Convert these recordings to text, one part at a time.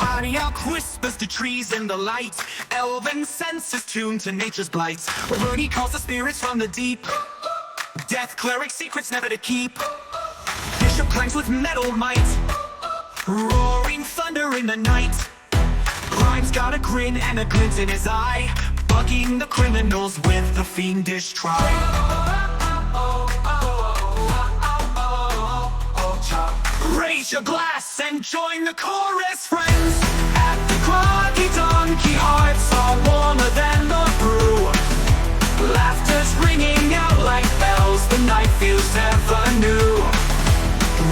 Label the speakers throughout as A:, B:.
A: Arioch whispers to trees in the light. Elven senses tuned to nature's blight. Runi calls the spirits from the deep. Death cleric secrets never to keep. Bishop clangs with metal might. Roaring thunder in the night. Grime's got a grin and a glint in his eye, bugging the criminals with a fiendish try. Raise your glass and join the chorus, friends. At the Groggy Donkey, hearts are warmer than the brew. Laughter's ringing out like bells, the night feels ever new.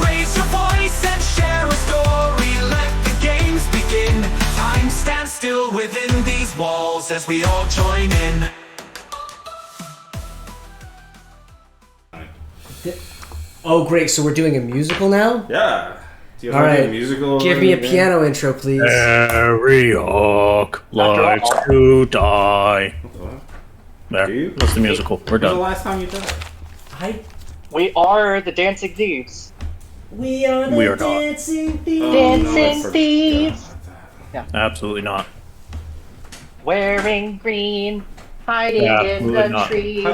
A: Raise your voice and share a story, let the games begin. Time stands still within these walls as we all join in.
B: Oh, great. So we're doing a musical now?
C: Yeah. Do you
B: All
C: want to do
B: right.
C: a musical?
B: Give me a piano intro, please.
D: Arioch likes to die. There.
C: Do you?
D: That's the musical. We're
C: When was the
D: done.
C: last time you did it?
E: We are the Dancing Thieves.
B: We are the
D: We are not.
B: Dancing Thieves.
C: Oh,
E: Dancing
C: no, I
E: Thieves.
C: forgot about that.
D: Absolutely not.
E: Wearing green, hiding
D: Yeah,
E: in
D: we would
E: the
D: not.
E: trees.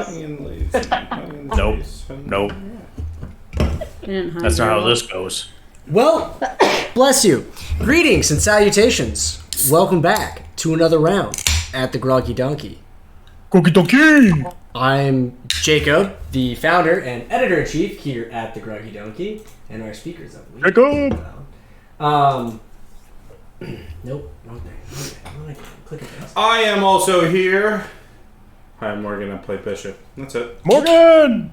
D: Nope. Nope. That's not how this goes.
B: Well, bless you. Greetings and salutations. Welcome back to another round at the Groggy Donkey.
D: Groggy Donkey!
B: I'm Jacob, the founder and editor-in-chief here at the Groggy Donkey, and our speakers of the week.
D: Jacob!
B: Nope, wrong thing. Okay, click it down.
C: I am also here. Hi, Morgan. I play Bishop. That's it.
D: Morgan!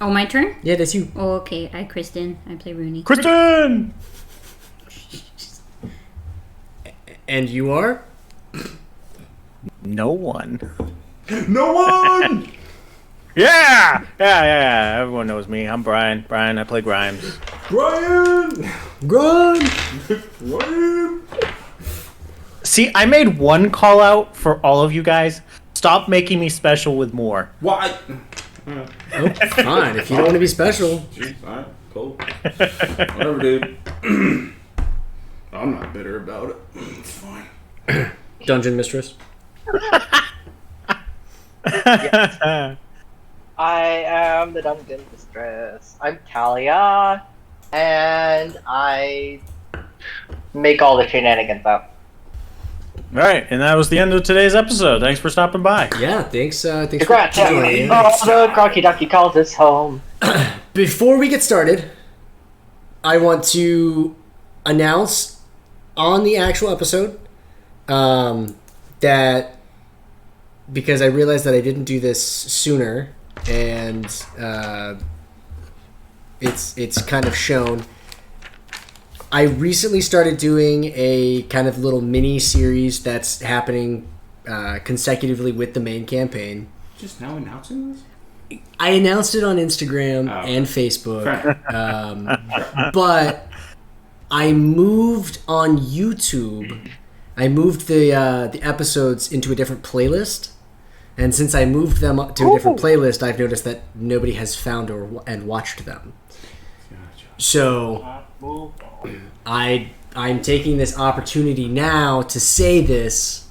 F: Oh, my turn?
B: Yeah, that's you.
F: Oh, okay. I Kristen. I play Runi.
D: Kristen!
B: And you are?
D: No one.
C: No one!
D: Yeah. Everyone knows me. I'm Brian. I play Grimes.
C: Brian!
B: Run!
C: Brian!
D: See, I made one call out for all of you guys. Stop making me special with more.
C: Why?
B: Oh, fine. If you don't want to be special.
C: Jeez, alright, cool. Whatever, dude. I'm not bitter about it. It's fine.
B: Dungeon Mistress.
E: I am the Dungeon Mistress. I'm Talia, and I make all the shenanigans up.
D: Alright, and that was the end of today's episode. Thanks for stopping by.
B: Yeah, thanks
E: Congrats,
B: for joining.
E: the Groggy Donkey calls us home.
B: Before we get started, I want to announce on the actual episode that because I realized that I didn't do this sooner, and it's kind of shown. I recently started doing a kind of little mini series that's happening consecutively with the main campaign.
C: Just now announcing this?
B: I announced it on Instagram and Facebook, but I moved on YouTube. I moved the episodes into a different playlist, and since I moved them up to a different playlist, I've noticed that nobody has found and watched them. So I'm taking this opportunity now to say this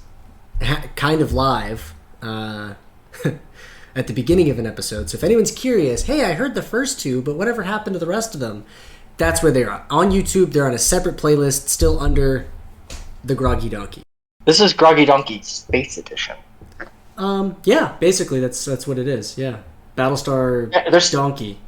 B: kind of live at the beginning of an episode. So if anyone's curious, hey, I heard the first two, but whatever happened to the rest of them? That's where they are. On YouTube, they're on a separate playlist, still under the Groggy Donkey.
E: This is Groggy Donkey Space Edition.
B: Yeah, basically that's what it is. Yeah, Battlestar Donkey.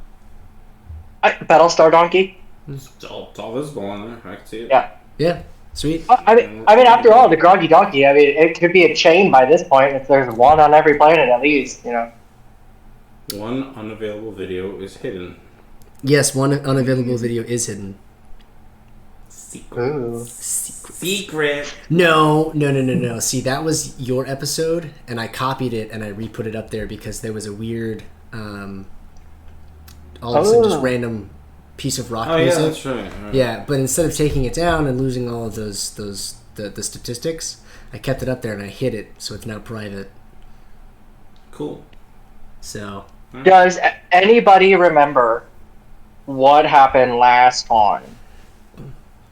E: Battlestar Donkey?
C: It's all visible on there. I can see it.
B: Yeah, sweet.
E: I mean, after all, the Groggy Donkey, I mean, it could be a chain by this point if there's one on every planet at least, you know.
C: One unavailable video is hidden.
B: Yes, one unavailable video is hidden.
E: Ooh.
C: Secret.
B: No. See, that was your episode, and I copied it and I re-put it up there because there was a weird, all of a sudden, just random piece of rock music.
C: Yeah, that's right. Right.
B: Yeah, but instead of taking it down and losing all of the statistics, I kept it up there and I hid it, so it's now private.
C: Cool.
B: So.
E: Does anybody remember what happened last time?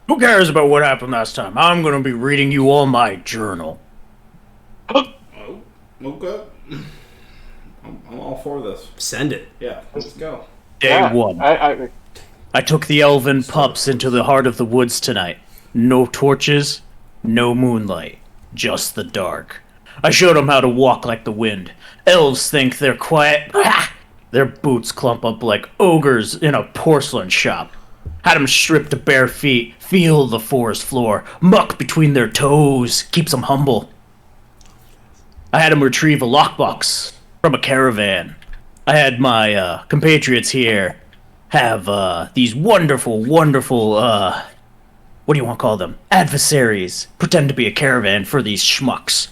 D: Who cares about what happened last time? I'm gonna be reading you all my journal.
C: Oh, okay. I'm all for this.
B: Send it.
C: Yeah, let's go.
D: Day 1. I took the elven pups into the heart of the woods tonight. No torches, no moonlight, just the dark. I showed them how to walk like the wind. Elves think they're quiet. Their boots clump up like ogres in a porcelain shop. Had them stripped to bare feet, feel the forest floor, muck between their toes, keeps them humble. I had them retrieve a lockbox from a caravan. I had my compatriots here have these wonderful, what do you want to call them? Adversaries. Pretend to be a caravan for these schmucks.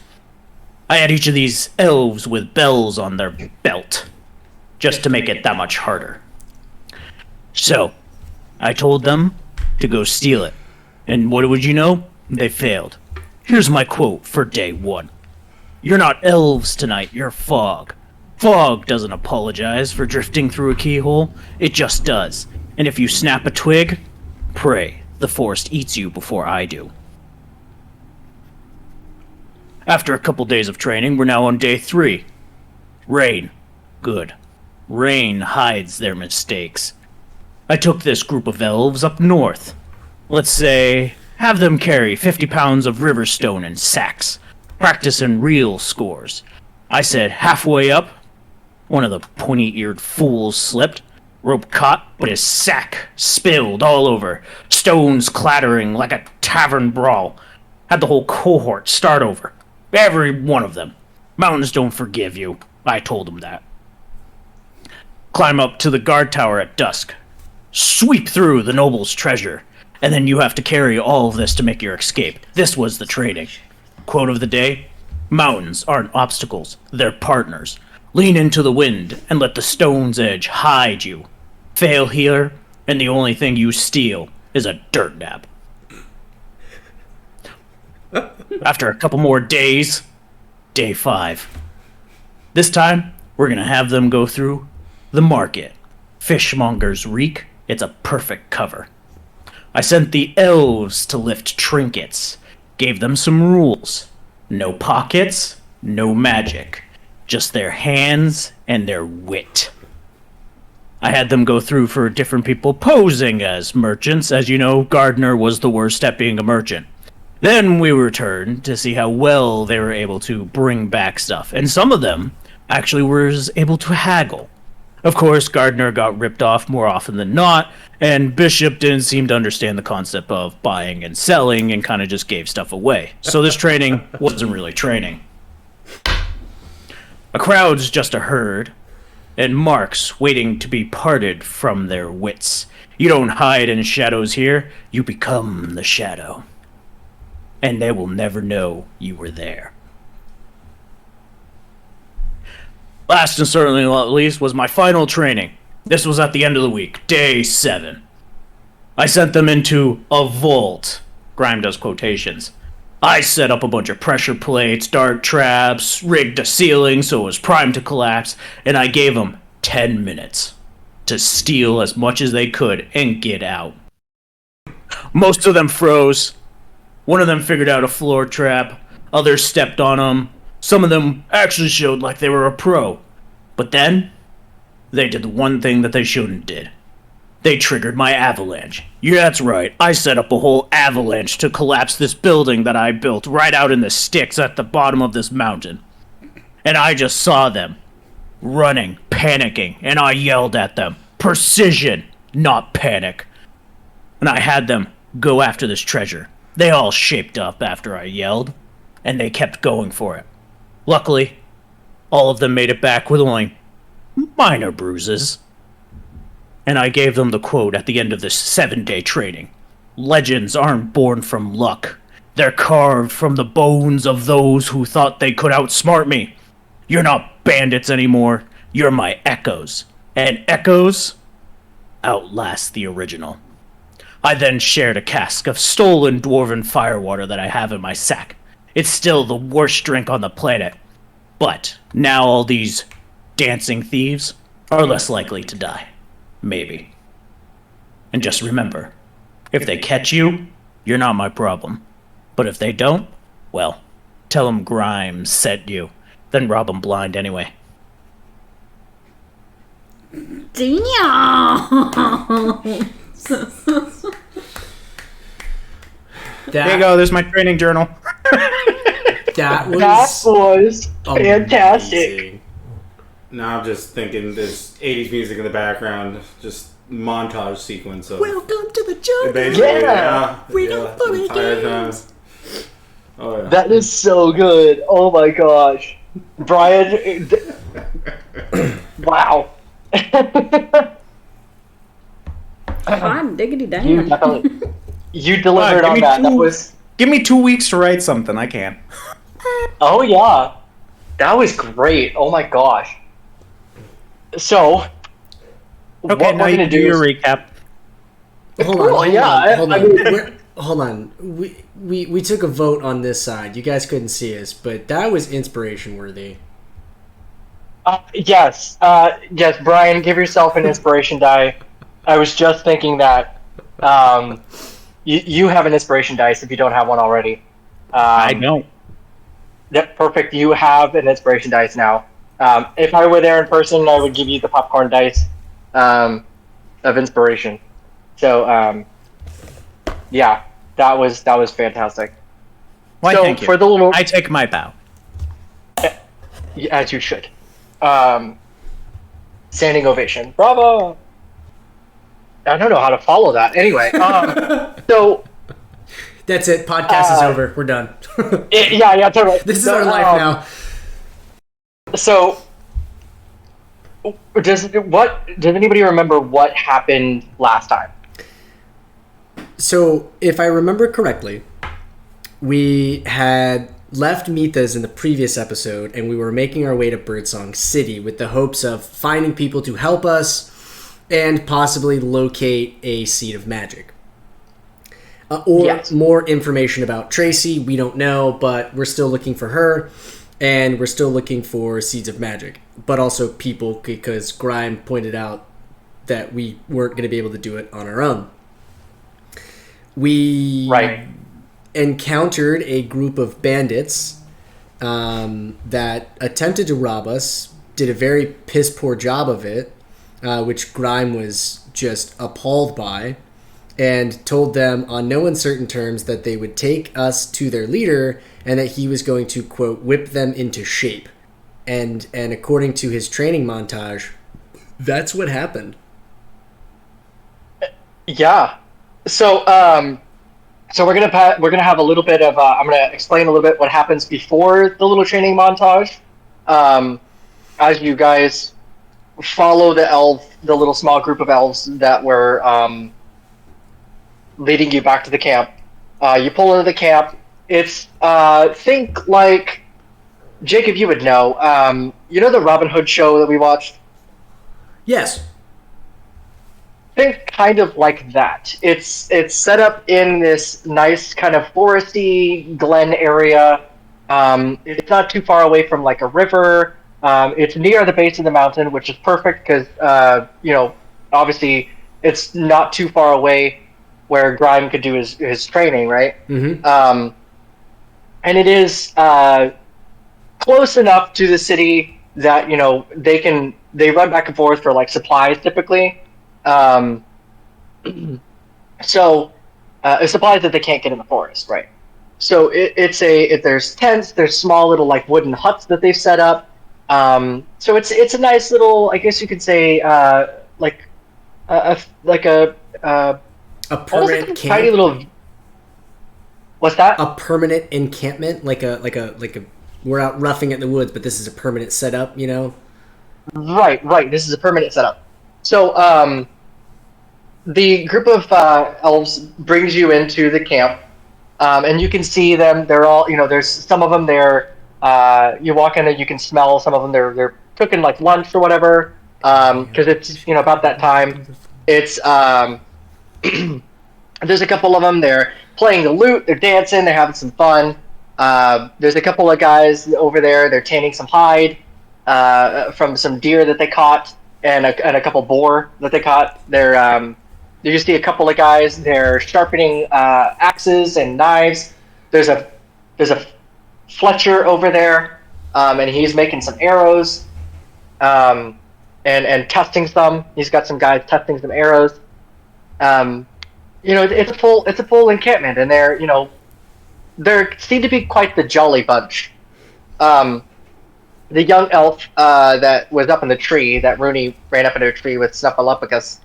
D: I had each of these elves with bells on their belt, just to make it that much harder. So, I told them to go steal it. And what would you know? They failed. Here's my quote for day 1. You're not elves tonight, you're fog. Fog doesn't apologize for drifting through a keyhole. It just does. And if you snap a twig, pray the forest eats you before I do. After a couple days of training, we're now on day 3. Rain. Good. Rain hides their mistakes. I took this group of elves up north. Let's say, have them carry 50 pounds of river stone in sacks. Practice in real scores. I said halfway up, one of the pointy-eared fools slipped. Rope caught, but his sack spilled all over. Stones clattering like a tavern brawl. Had the whole cohort start over. Every one of them. Mountains don't forgive you. I told him that. Climb up to the guard tower at dusk. Sweep through the noble's treasure. And then you have to carry all of this to make your escape. This was the training. Quote of the day: mountains aren't obstacles, they're partners. Lean into the wind and let the stone's edge hide you. Fail here, and the only thing you steal is a dirt nap. After a couple more days, day 5. This time, we're gonna have them go through the market. Fishmongers reek, it's a perfect cover. I sent the elves to lift trinkets. Gave them some rules. No pockets, no magic. Just their hands and their wit. I had them go through for different people posing as merchants. As you know, Gardner was the worst at being a merchant. Then we returned to see how well they were able to bring back stuff. And some of them actually were able to haggle. Of course, Gardner got ripped off more often than not, and Bishop didn't seem to understand the concept of buying and selling and kind of just gave stuff away. So this training wasn't really training. A crowd's just a herd, and marks waiting to be parted from their wits. You don't hide in shadows here, you become the shadow. And they will never know you were there. Last and certainly not least was my final training. This was at the end of the week, day 7. I sent them into a vault. Grime does quotations. I set up a bunch of pressure plates, dart traps, rigged a ceiling so it was primed to collapse, and I gave them 10 minutes to steal as much as they could and get out. Most of them froze. One of them figured out a floor trap. Others stepped on them. Some of them actually showed like they were a pro. But then, they did the one thing that they shouldn't did. They triggered my avalanche. Yeah, that's right. I set up a whole avalanche to collapse this building that I built right out in the sticks at the bottom of this mountain. And I just saw them, running, panicking, and I yelled at them. Precision, not panic. And I had them go after this treasure. They all shaped up after I yelled, and they kept going for it. Luckily, all of them made it back with only minor bruises. And I gave them the quote at the end of this 7-day training. Legends aren't born from luck. They're carved from the bones of those who thought they could outsmart me. You're not bandits anymore. You're my echoes. And echoes outlast the original. I then shared a cask of stolen dwarven firewater that I have in my sack. It's still the worst drink on the planet. But now all these dancing thieves are less likely to die. Maybe. And just remember, if they catch you, you're not my problem. But if they don't, well, tell them Grime sent you. Then rob them blind anyway.
F: Damn!
D: There you go, there's my training journal.
B: That
E: That was fantastic.
B: amazing.
C: Now I'm just thinking there's 80s music in the background, just montage sequence of
B: Welcome to the jungle.
C: basically,
E: Yeah.
B: We don't play
C: entire
B: games.
C: time. Oh yeah.
E: That is so good. Oh my gosh. Brian, wow.
F: Hot diggity
E: You
F: damn.
E: definitely, you delivered
D: give
E: on
D: me
E: that. That
D: two-
E: was,
D: Give me 2 weeks to write something, I can.
E: oh yeah. That was great. Oh my gosh. So,
D: Okay,
E: what
D: now
E: we're
D: you
E: gonna
D: can do
E: do
D: your
E: is,
D: recap.
B: Hold on.
E: mean-
B: Hold on. We took a vote on this side. You guys couldn't see us, but that was inspiration worthy.
E: yes, yes, Brian, give yourself an inspiration die. I was just thinking that, you have an inspiration dice if you don't have one already.
D: I don't.
E: Yep, perfect. You have an inspiration dice now. If I were there in person, I would give you the popcorn dice of inspiration. So, yeah, that was fantastic.
D: Why,
E: so
D: thank you.
E: for the little,
D: I take my bow.
E: as you should, standing ovation, bravo. I don't know how to follow that. Anyway, so
B: That's it. Podcast is over. We're done.
E: yeah, totally.
B: This is our life now.
E: So, does anybody remember what happened last time?
B: So, if I remember correctly, we had left Mithas in the previous episode, and we were making our way to Birdsong City with the hopes of finding people to help us and possibly locate a seed of magic. Or
E: Yes.
B: more information about Tracy, we don't know, but we're still looking for her, and we're still looking for seeds of magic, but also people, because Grime pointed out that we weren't going to be able to do it on our own. We
E: Right.
B: encountered a group of bandits that attempted to rob us, did a very piss poor job of it, which Grime was just appalled by, and told them on no uncertain terms that they would take us to their leader and that he was going to, quote, whip them into shape. And according to his training montage, that's what happened.
E: Yeah. So, so we're gonna have a little bit of. I'm gonna explain a little bit what happens before the little training montage, as you guys follow the little small group of elves that were leading you back to the camp. You pull into the camp. It's think like Jacob, you would know. You know the Robin Hood show that we watched.
B: Yes.
E: Think kind of like that. It's set up in this nice kind of foresty glen area. It's not too far away from like a river. It's near the base of the mountain, which is perfect because obviously it's not too far away where Grime could do his training, right?
B: Mm-hmm.
E: And it is close enough to the city that they run back and forth for like supplies typically. So supplies that they can't get in the forest, right? So there's tents, there's small little like wooden huts that they've set up. So it's a nice little, I guess you could say, like a
B: permanent
E: like
B: camp.
E: tiny little. What's that?
B: A permanent encampment, like a we're out roughing it in the woods, but this is a permanent setup, you know?
E: Right. This is a permanent setup. So, the group of elves brings you into the camp, and you can see them. They're all, there's some of them there. You walk in and you can smell some of them. They're cooking like lunch or whatever, because it's about that time. It's there's a couple of them. They're playing the lute. They're dancing. They're having some fun. There's a couple of guys over there. They're tanning some hide from some deer that they caught, and a couple boar that they caught. They're you see a couple of guys. They're sharpening axes and knives. There's a Fletcher over there, and he's making some arrows, and testing some. He's got some guys testing some arrows. It's a full encampment, and there seem to be quite the jolly bunch. The young elf that was up in the tree, that Runi ran up into a tree with Snuffleupagus,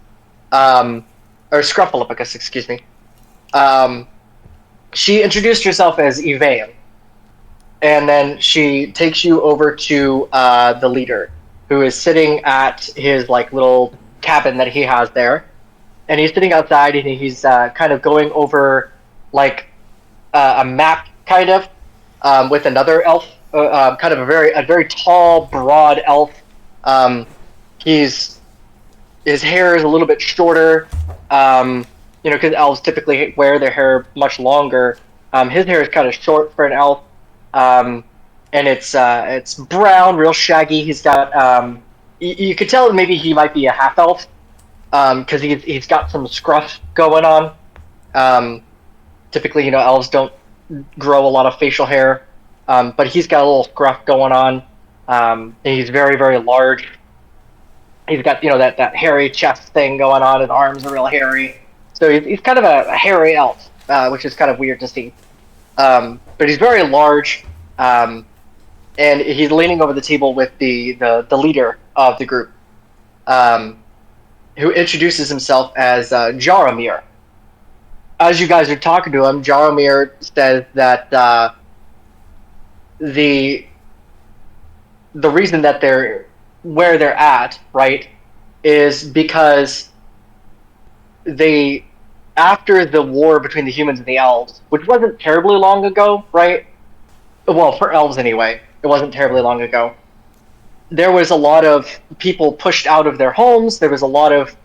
E: or Scruffleupagus, excuse me. She introduced herself as Yvain, and then she takes you over to the leader, who is sitting at his little cabin that he has there, and he's sitting outside, and he's kind of going over a map, kind of, with another elf. Kind of a very tall, broad elf. His hair is a little bit shorter, because elves typically wear their hair much longer. His hair is kind of short for an elf, and it's brown, real shaggy. He's got you could tell maybe he might be a half elf, because he's got some scruff going on. Typically, elves don't grow a lot of facial hair. But he's got a little scruff going on. And he's very, very large. He's got, that hairy chest thing going on. His arms are real hairy. So he's kind of a hairy elf, which is kind of weird to see. But he's very large, and he's leaning over the table with the leader of the group, who introduces himself as Jaromir. As you guys are talking to him, Jaromir says that the reason that they're where they're at, right, is because after the war between the humans and the elves, which wasn't terribly long ago, right? Well, for elves anyway, it wasn't terribly long ago. There was a lot of people pushed out of their homes. There was a lot of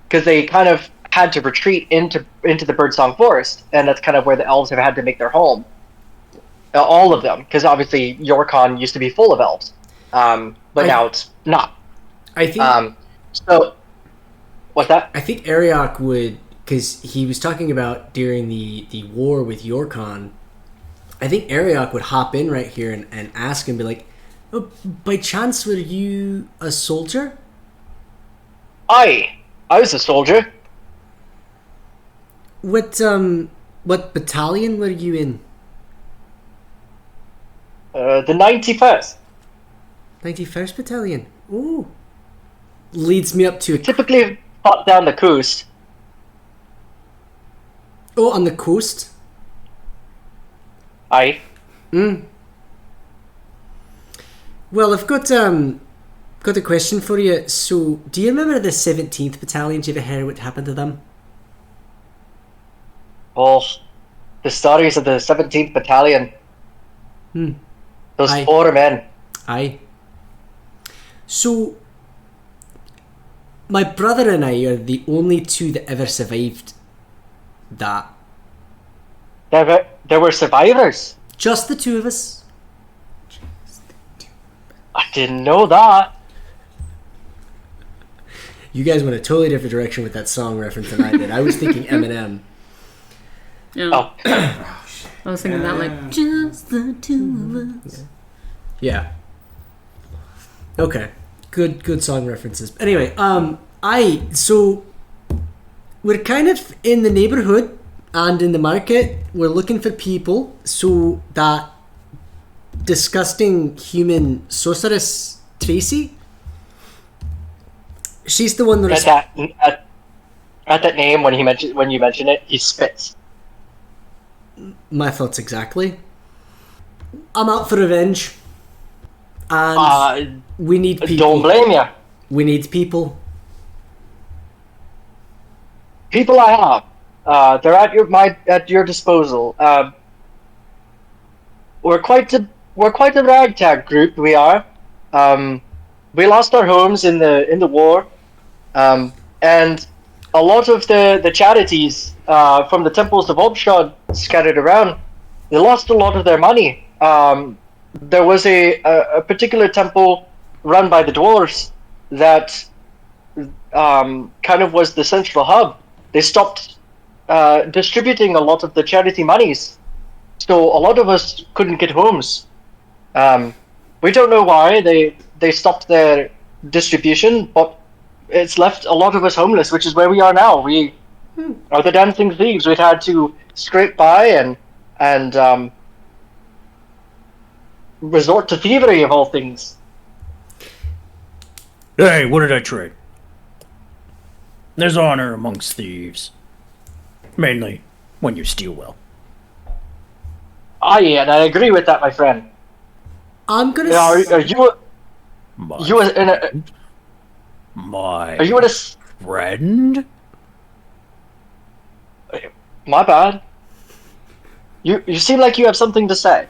E: because they kind of had to retreat into the Birdsong Forest, and that's kind of where the elves have had to make their home. All of them, because obviously Yorkon used to be full of elves, but now it's not.
B: I think.
E: So, what's that?
B: I think Arioch would, because he was talking about during the war with Yorkon. I think Arioch would hop in right here and ask him, be like, "Oh, by chance, were you a soldier?"
E: I was a soldier.
B: What battalion were you in?
E: The 91st.
B: 91st Battalion. Ooh. Leads me up to...
E: Typically fought down the coast.
B: Oh, on the coast?
E: Aye.
B: Well, I've got a question for you. So, do you remember the 17th Battalion? Do you ever hear what happened to them?
E: Well, the stories of the 17th Battalion. Those
B: Aye.
E: 4 men.
B: Aye. So, my brother and I are the only two that ever survived that.
E: There were survivors.
B: Just the two of us.
E: I didn't know that.
B: You guys went a totally different direction with that song reference than I did. I was thinking Eminem.
F: Yeah.
E: Oh.
F: I was thinking that just the two of us.
B: Yeah. Okay. Good song references. Anyway, so we're kind of in the neighborhood and in the market. We're looking for people so that disgusting human sorceress Tracy. She's the one that
E: At that name, when you mention it, he spits.
B: My thoughts exactly. I'm out for revenge. And we need people.
E: Don't blame you.
B: We need people.
E: People I have. They're at your disposal. We're quite a ragtag group. We are. We lost our homes in the war, and a lot of the charities from the temples of Obshad scattered around, they lost a lot of their money. There was a particular temple run by the dwarves that kind of was the central hub they stopped distributing a lot of the charity monies, so a lot of us couldn't get homes. We don't know why they stopped their distribution, but it's left a lot of us homeless, which is where we are now. We are the Dancing Thieves. We've had to scrape by and resort to thievery of all things.
D: Hey, what did I trade? There's honor amongst thieves. Mainly when you steal well.
E: Aye, and I agree with that, my friend.
B: I'm gonna.
E: Now, are you
D: My
E: you in a
D: My
E: are you in a s-
D: friend?
E: my bad? You seem like you have something to say.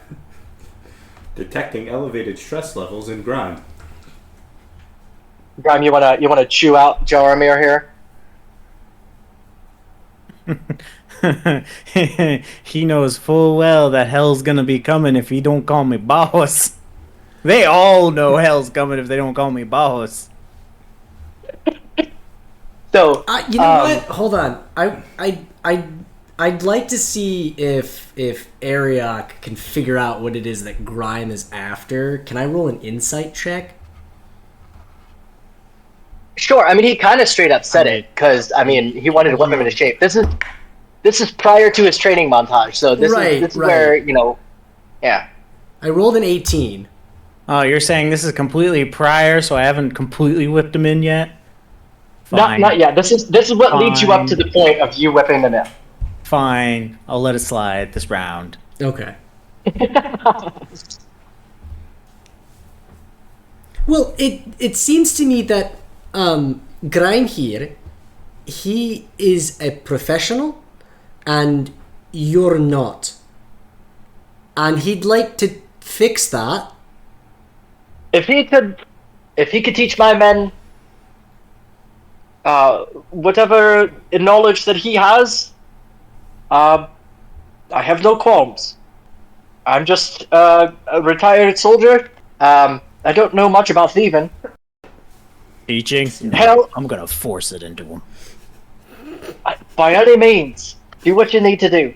C: Detecting elevated stress levels in Grime.
E: Grime, you wanna chew out Jaromir here?
D: He knows full well that hell's gonna be coming if he don't call me boss. They all know hell's coming if they don't call me boss.
E: So
B: You know what? Hold on. I'd like to see if Arioch can figure out what it is that Grime is after. Can I roll an insight check?
E: Sure. I mean, he kind of straight up said it because I mean, he wanted to whip him into shape. This is prior to his training montage, so this is where yeah.
B: I rolled an 18.
D: Oh, you're saying this is completely prior, so I haven't completely whipped him in yet? Fine.
E: Not yet. This is what leads you up to the point of you whipping them in.
D: Fine. I'll let it slide this round.
B: Okay. Well, it seems to me that Grime here, he is a professional, and you're not. And he'd like to fix that.
E: If he could teach my men whatever knowledge that he has, I have no qualms. I'm just a retired soldier. I don't know much about thieving.
D: Teaching?
E: Hell,
D: I'm gonna force it into him.
E: by any means, do what you need to do.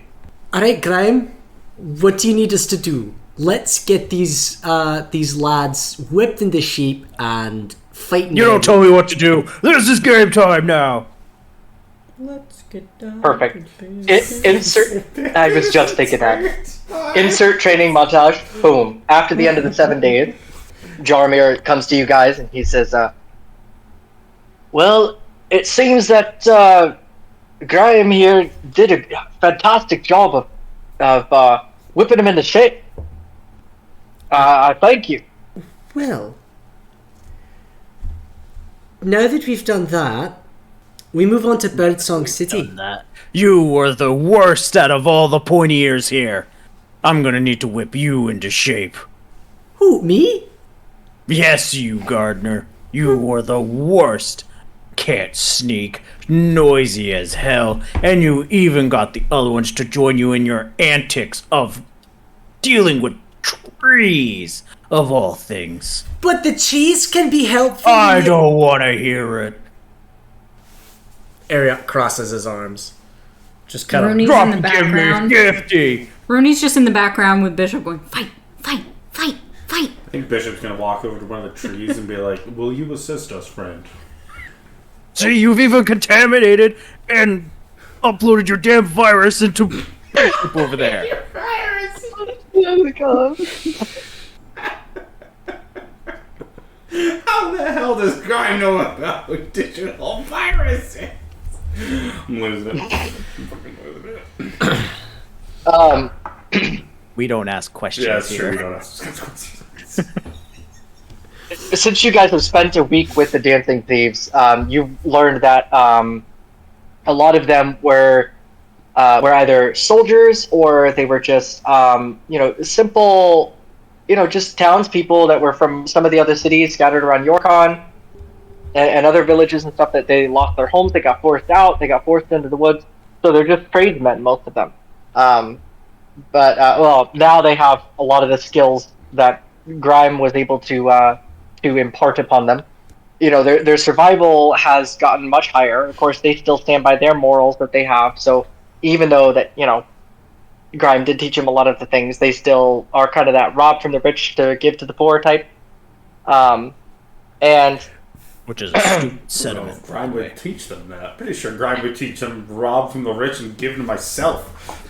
B: Alright, Grime, what do you need us to do? Let's get these lads whipped into shape and fighting.
D: You don't tell me what to do. This is game time now.
B: Let's get down.
E: Perfect. Insert. I was just thinking that. Insert training montage. Boom. After the end of the 7 days, Jaromir comes to you guys and he says, "Well, it seems that Grime here did a fantastic job of whipping him into shape. Thank you."
B: Well, now that we've done that, we move on to Birdsong City.
D: You were the worst out of all the pointy ears here. I'm gonna need to whip you into shape.
B: Who, me?
D: Yes, you, Gardener. You were the worst. Can't sneak, noisy as hell, and you even got the other ones to join you in your antics of dealing with trees, of all things.
B: But the cheese can be helpful.
D: I don't want to hear it.
B: Arioch crosses his arms. Just kind
F: Runi's
D: Drop
F: in the
D: and give me
F: background.
D: 50.
F: Runi's just in the background with Bishop going, fight, fight, fight, fight.
C: I think Bishop's gonna walk over to one of the trees and be like, "Will you assist us, friend?"
D: See, you've even contaminated and uploaded your damn virus into Bishop over there.
E: Oh my god.
C: How the hell does Grime know about digital viruses? I'm losing it.
D: We don't ask questions
C: Yeah, that's
D: here.
C: true. We don't ask.
E: Since you guys have spent a week with the Dancing Thieves, you've learned that a lot of them were either soldiers or they were just simple, just townspeople that were from some of the other cities scattered around Yorkon and other villages and stuff that they lost their homes, they got forced out, they got forced into the woods, so they're just tradesmen, most of them. But now they have a lot of the skills that Grime was able to impart upon them. their survival has gotten much higher. Of course, they still stand by their morals that they have. So even though that Grime did teach them a lot of the things, they still are kind of that rob from the rich to give to the poor type. And
D: Which is a stupid sentiment.
C: Grime would teach them that. Pretty sure Grime would teach them rob from the rich and give to myself.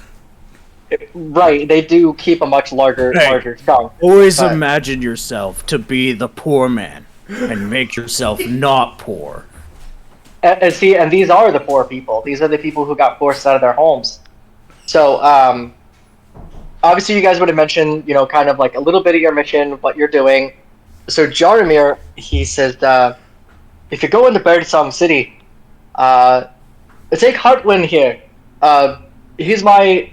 E: right, they do keep a much larger chunk.
D: Always
E: but-
D: imagine yourself to be the poor man and make yourself not poor.
E: And these are the poor people. These are the people who got forced out of their homes. So, obviously, you guys would have mentioned, kind of like a little bit of your mission, what you're doing. So, Jaromir, he says, if you go into Birdsong City, take Heartwind here. He's my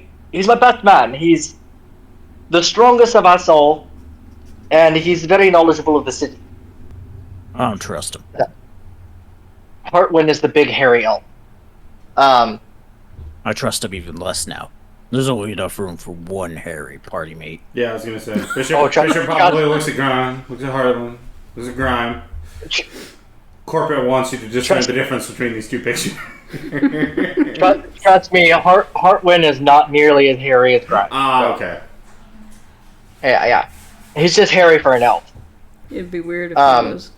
E: best man. He's the strongest of us all, and he's very knowledgeable of the city.
D: I don't trust him.
E: Heartwind is the big hairy elf.
D: I trust him even less now. There's only enough room for one hairy party mate.
C: Yeah, I was gonna say. Bishop,
E: Oh,
C: Bishop probably looks at Grime, looks at Harlan, looks at Grime. Corporate wants you to discern the difference between these two pictures.
E: Trust me, Heartwind is not nearly as hairy as Grime.
C: Okay.
E: Yeah. He's just hairy for an elf.
F: It'd be weird if he was.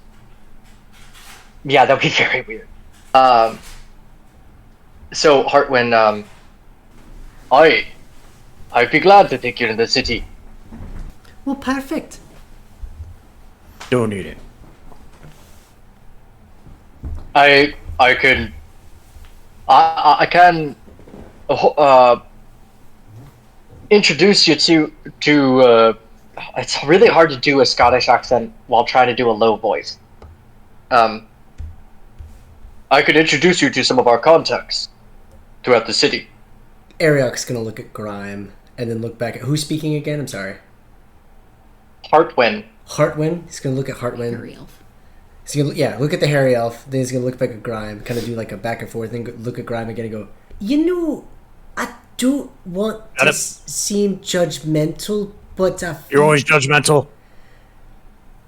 E: Yeah, that'd be very weird. So Heartwind, I'd be glad to take you to the city.
B: Well, perfect.
D: Don't need it.
E: I can introduce you to it's really hard to do a Scottish accent while trying to do a low voice. I could introduce you to some of our contacts throughout the city.
B: Arioch's gonna look at Grime and then look back at who's speaking again. I'm sorry.
E: Heartwind.
B: Heartwind. He's gonna look at Heartwind.
F: Hairy elf.
B: He's gonna look at the hairy elf. Then he's gonna look back at Grime, kind of do like a back and forth. Then look at Grime again and go, I don't want to seem judgmental, but
D: You're always judgmental.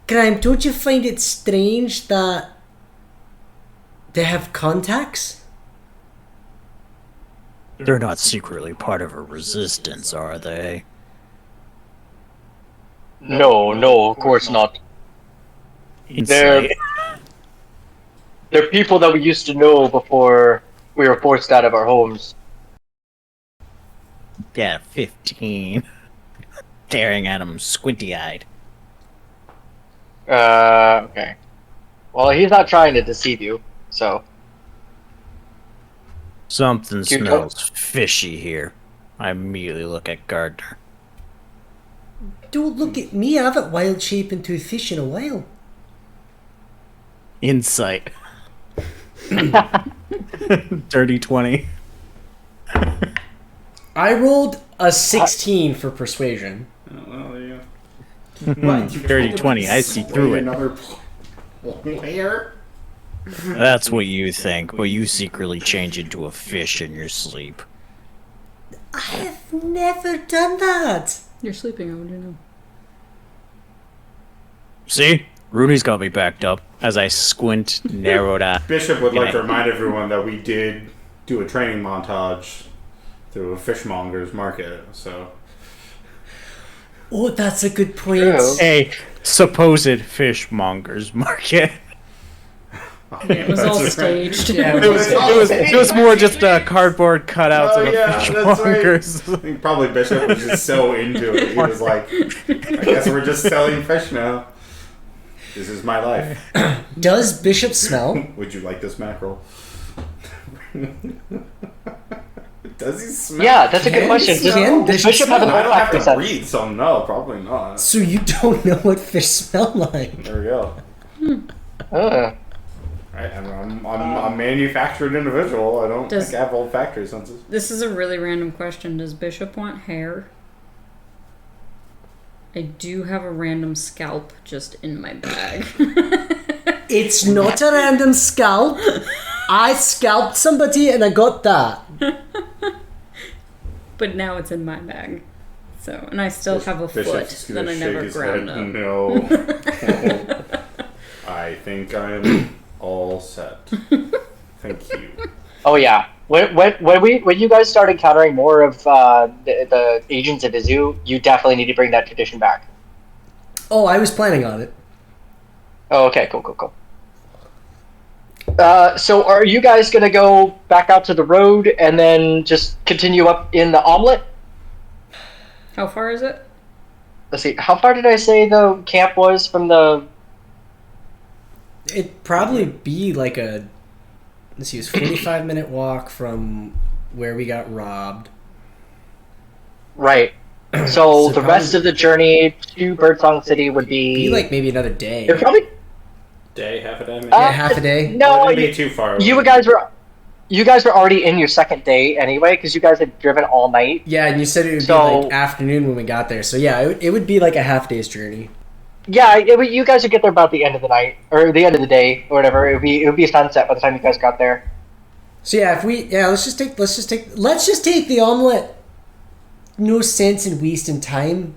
B: Grime, don't you find it strange that they have contacts?
D: They're not secretly part of a resistance, are they?
E: No, of course not.
D: Insight.
E: They're people that we used to know before we were forced out of our homes.
D: Yeah, 15. Staring at him squinty-eyed.
E: Okay. Well, he's not trying to deceive you, so...
D: Something
E: You
D: smells fishy here. I immediately look at Gardner.
B: Don't look at me. I haven't wild shape into a fish in a while.
D: Insight. Dirty 20.
B: I rolled a 16 for persuasion.
C: Well, there you go. What?
D: Dirty 20. I see through it.
C: Another player?
D: That's what you think, but you secretly change into a fish in your sleep.
B: I have never done that.
F: You're sleeping, how would you know?
D: See? Runi's got me backed up as I squint, narrowed eye.
C: Bishop would like to remind everyone that we did do a training montage through a fishmonger's market, so...
B: Oh, that's a good point.
E: True.
D: A supposed fishmonger's market.
F: It was all staged.
D: It was more just cardboard cutouts
C: Oh,
D: of
C: yeah,
D: the
C: that's right.
D: fishmongers.
C: I think probably Bishop was just so into it. He was like, I guess we're just selling fish now. This is my life.
B: Does Bishop smell?
C: Would you like this mackerel? Does he smell?
E: Yeah, that's a good question.
B: Can
E: Does
B: Bishop
E: Bishop have an
B: smell?
C: I don't have to
E: olfactory
C: breathe, so no, probably not.
B: So you don't know what fish smell like?
C: There we go.
E: sense?
C: Right, I'm a manufactured individual. I don't
F: Does-
C: think I have olfactory senses.
F: This is a really random question. Does Bishop want hair? I do have a random scalp just in my bag.
B: It's not a random scalp. I scalped somebody and I got that.
F: But now it's in my bag. So, and I still have a
C: Bishop's
F: foot
C: just
F: that
C: gonna
F: I
C: shake
F: never
C: his
F: ground
C: head.
F: up.
C: No. I think I'm all set. Thank you.
E: Oh yeah. When you guys start encountering more of the agents of Izu, you definitely need to bring that tradition back.
B: Oh, I was planning on it.
E: Oh, okay, cool. So are you guys gonna go back out to the road and then just continue up in the omelet?
F: How far is it?
E: Let's see. How far did I say the camp was from the?
B: It'd probably be like a, let's see, it's 45-minute walk from where we got robbed.
E: Right. So,
B: So
E: the rest
B: probably-
E: of the journey to Birdsong City would
B: Be
E: be
B: like maybe another day.
E: It probably
C: Day, half a day, maybe?
B: Yeah, half a day.
E: No,
C: Wouldn't be too far away.
E: you guys were already in your second day anyway because you guys had driven all night.
B: Yeah, and you said it would
E: So-
B: be like afternoon when we got there. So yeah, it would be like a half day's journey.
E: Yeah, you guys would get there about the end of the night or the end of the day or whatever. It would be sunset by the time you guys got there.
B: So yeah, let's just take the omelet. No sense in wasting time.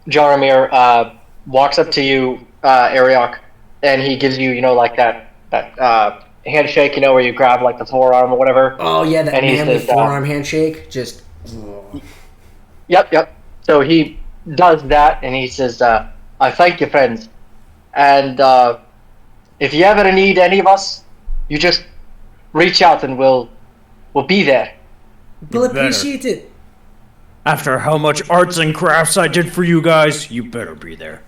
E: Jaromir walks up to you, Arioch, and he gives you, like that handshake, where you grab like the forearm or whatever.
B: Oh yeah, that
E: And he
B: manly
E: says,
B: forearm handshake. Just
E: Yep. So he does that, and he says, "I thank you, friends, and if you ever need any of us, you just reach out, and we'll be there."
B: we'll
D: better.
B: appreciate it.
D: After how much arts and crafts I did for you guys, you better be there.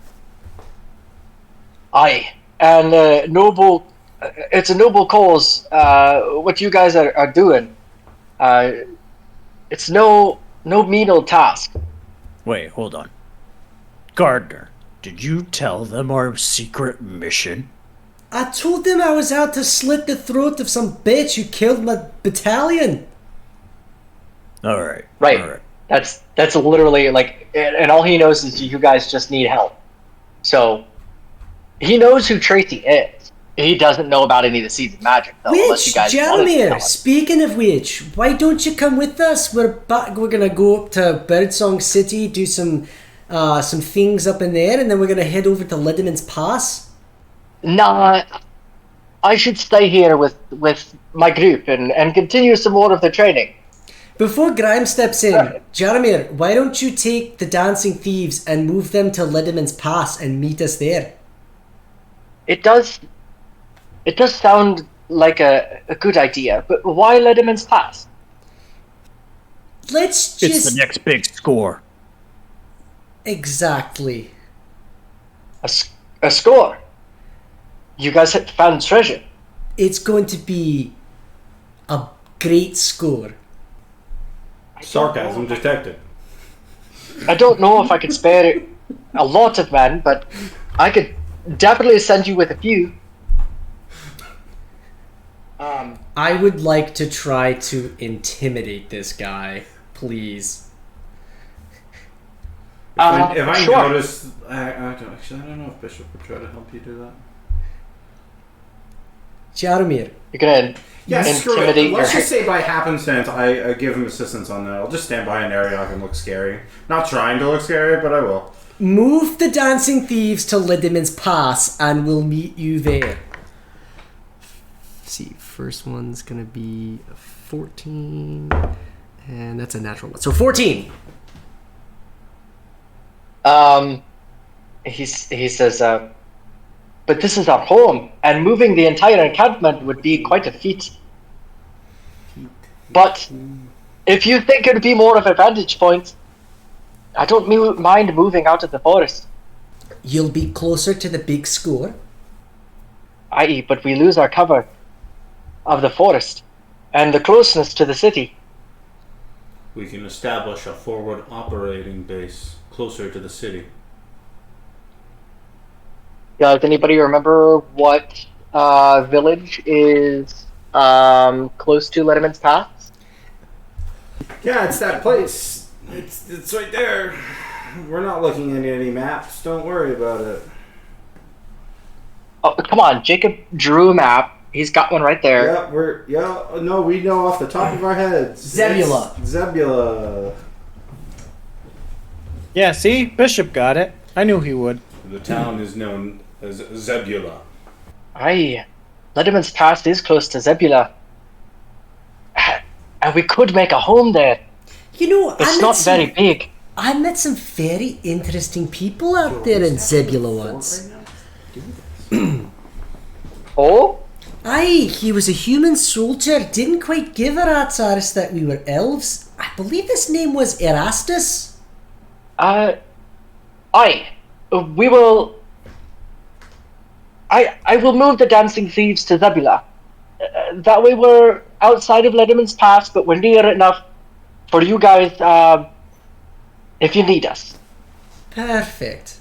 E: Aye, and noble. It's a noble cause. What you guys are doing. It's no menial task.
D: Wait, hold on. Gardner, did you tell them our secret mission?
B: I told them I was out to slit the throat of some bitch who killed my battalion.
D: Alright.
E: Right.
D: Alright.
E: That's literally like, and all he knows is you guys just need help. So he knows who Tracy is. He doesn't know about any of the seeds of magic, though. Unless you
B: Which,
E: guys wanted to know
B: Jaromir,
E: it.
B: speaking of which, why don't you come with us? We're gonna go up to Birdsong City, do some things up in there, and then we're gonna head over to Lindeman's Pass.
E: Nah, I should stay here with my group and continue some more of the training.
B: Before Grime steps in, Jaromir, why don't you take the Dancing Thieves and move them to Lindeman's Pass and meet us there?
E: It does sound like a good idea, but why Leatherman's Pass?
B: Let's
D: It's
B: just...
D: the next big score.
B: Exactly.
E: A score? You guys had found treasure.
B: It's going to be a great score.
C: Sarcasm detected.
E: I don't know if I could spare a lot of men, but I could definitely send you with a few.
B: I would like to try to intimidate this guy, please.
C: If I
E: sure.
C: notice, I don't know if Bishop would try to help you do that.
B: Jaromir,
E: You're gonna
C: Yeah, screw it.
E: intimidate
C: Let's
E: your...
C: just say by happenstance, I give him assistance on that. I'll just stand by an Arioch and look scary. Not trying to look scary, but I will.
B: move the Dancing Thieves to Lindeman's Pass and we'll meet you there. Let's see, first one's gonna be a 14, and that's a natural one. So 14!
E: He says, but this is our home, and moving the entire encampment would be quite a feat. But if you think it would be more of a vantage point, I don't mind moving out of the forest.
B: You'll be closer to the big score.
E: I.e., but we lose our cover of the forest and the closeness to the city.
C: We can establish a forward operating base closer to the city.
E: Does anybody remember what village is close to Letterman's Pass?
C: Yeah, it's that place. It's right there. We're not looking at any maps. Don't worry about it.
E: Oh, come on, Jacob drew a map. He's got one right there.
C: No, we know off the top of our heads.
B: Zebula.
C: It's Zebula.
D: Yeah, see? Bishop got it. I knew he would.
C: The town is known Zebula.
E: Aye. Letterman's Pass is close to Zebula. And we could make a home there.
B: You know,
E: It's not very big.
B: I met some very interesting people out there in Zebula once.
E: Oh?
B: Aye, he was a human soldier, didn't quite give a rat's arse that we were elves. I believe his name was Erastus.
E: Aye. We will... I will move the Dancing Thieves to Zebula. That way we're outside of Letterman's Pass, but we're near enough for you guys, if you need us.
B: Perfect.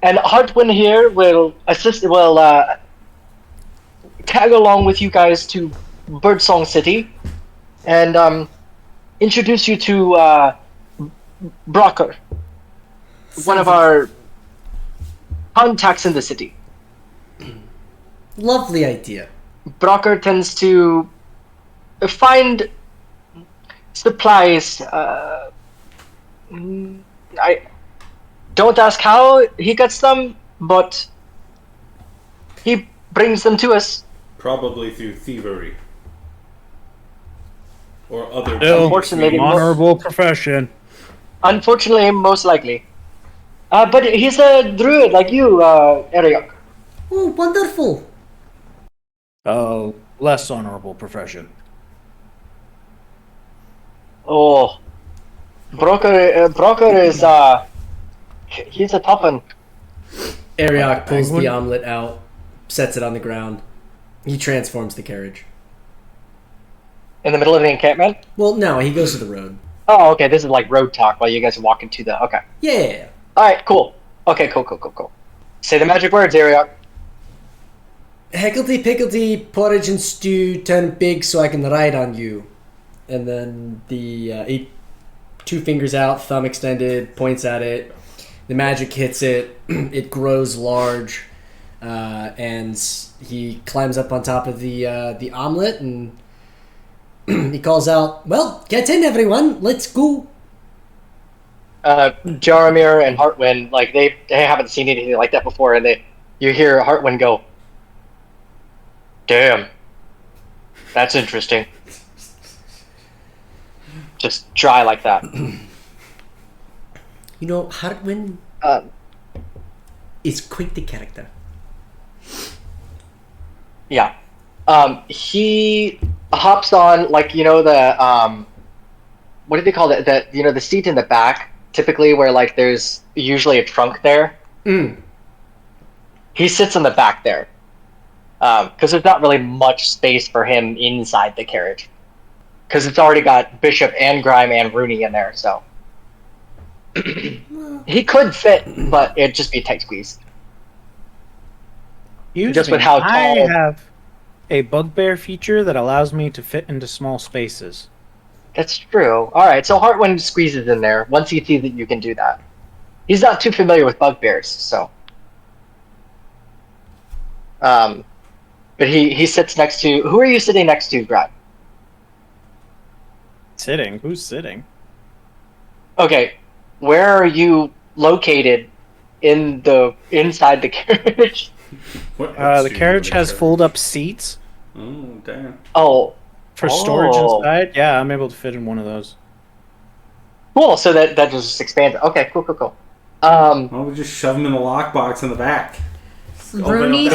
E: And Hartwin here will tag along with you guys to Birdsong City and introduce you to Brocker, one of our contacts in the city.
B: Lovely idea.
E: Brocker tends to find supplies. I don't ask how he gets them, but he brings them to us.
C: Probably through thievery. Or other...
E: Unfortunately,
D: honorable profession.
E: Unfortunately, most likely. But he's a druid like you, Arioch.
B: Oh, wonderful.
D: Oh, less honorable profession.
E: Oh, Broker is he's a tough one.
B: Arioch pulls the omelet out, sets it on the ground. He transforms the carriage.
E: In the middle of the encampment?
B: Well, no, he goes to the road.
E: Oh, okay. This is like road talk while you guys are walking to the. Okay.
B: Yeah.
E: All right. Cool. Okay. Cool. Say the magic words, Arioch.
B: Heckledy-pickledy, porridge and stew, turn big so I can ride on you. And then the two fingers out, thumb extended, points at it. The magic hits it. It grows large, and he climbs up on top of the omelet and he calls out, "Well, get in, everyone. Let's go."
E: Jaromir and Hartwin, like they haven't seen anything like that before, and you hear Hartwin go, "Damn, that's interesting." Just dry like that.
B: You know, Hartwin is quite the character.
E: Yeah. He hops on, like, you know, the what do they call it? The seat in the back, typically where like there's usually a trunk there. He sits in the back there. Because there's not really much space for him inside the carriage. Because it's already got Bishop and Grime and Runi in there, so he could fit, but it'd just be a tight squeeze. Just with how tall.
D: I have a bugbear feature that allows me to fit into small spaces.
E: That's true. All right, so Hartwin squeezes in there once he sees that you can do that. He's not too familiar with bugbears, so. But he sits next to. Who are you sitting next to, Grime?
D: Sitting? Who's sitting?
E: Okay, where are you located inside the carriage?
D: The carriage has fold-up seats.
C: Oh, damn.
E: Oh.
D: For storage inside? Yeah, I'm able to fit in one of those.
E: Cool, so that just expands. Okay, cool.
C: Why don't we just shove him in the lockbox in the back?
F: Runi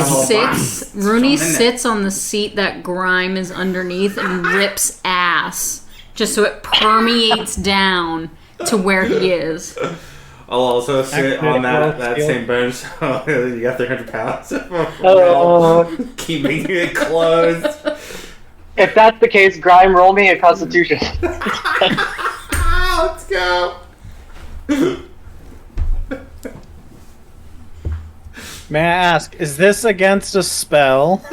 F: sits on the seat that Grime is underneath and rips ass. Just so it permeates down to where he is.
C: I'll also sit on that same bench. So you got 300 pounds. Keeping it closed.
E: If that's the case, Grime, roll me a Constitution.
C: Let's go.
D: May I ask, is this against a spell?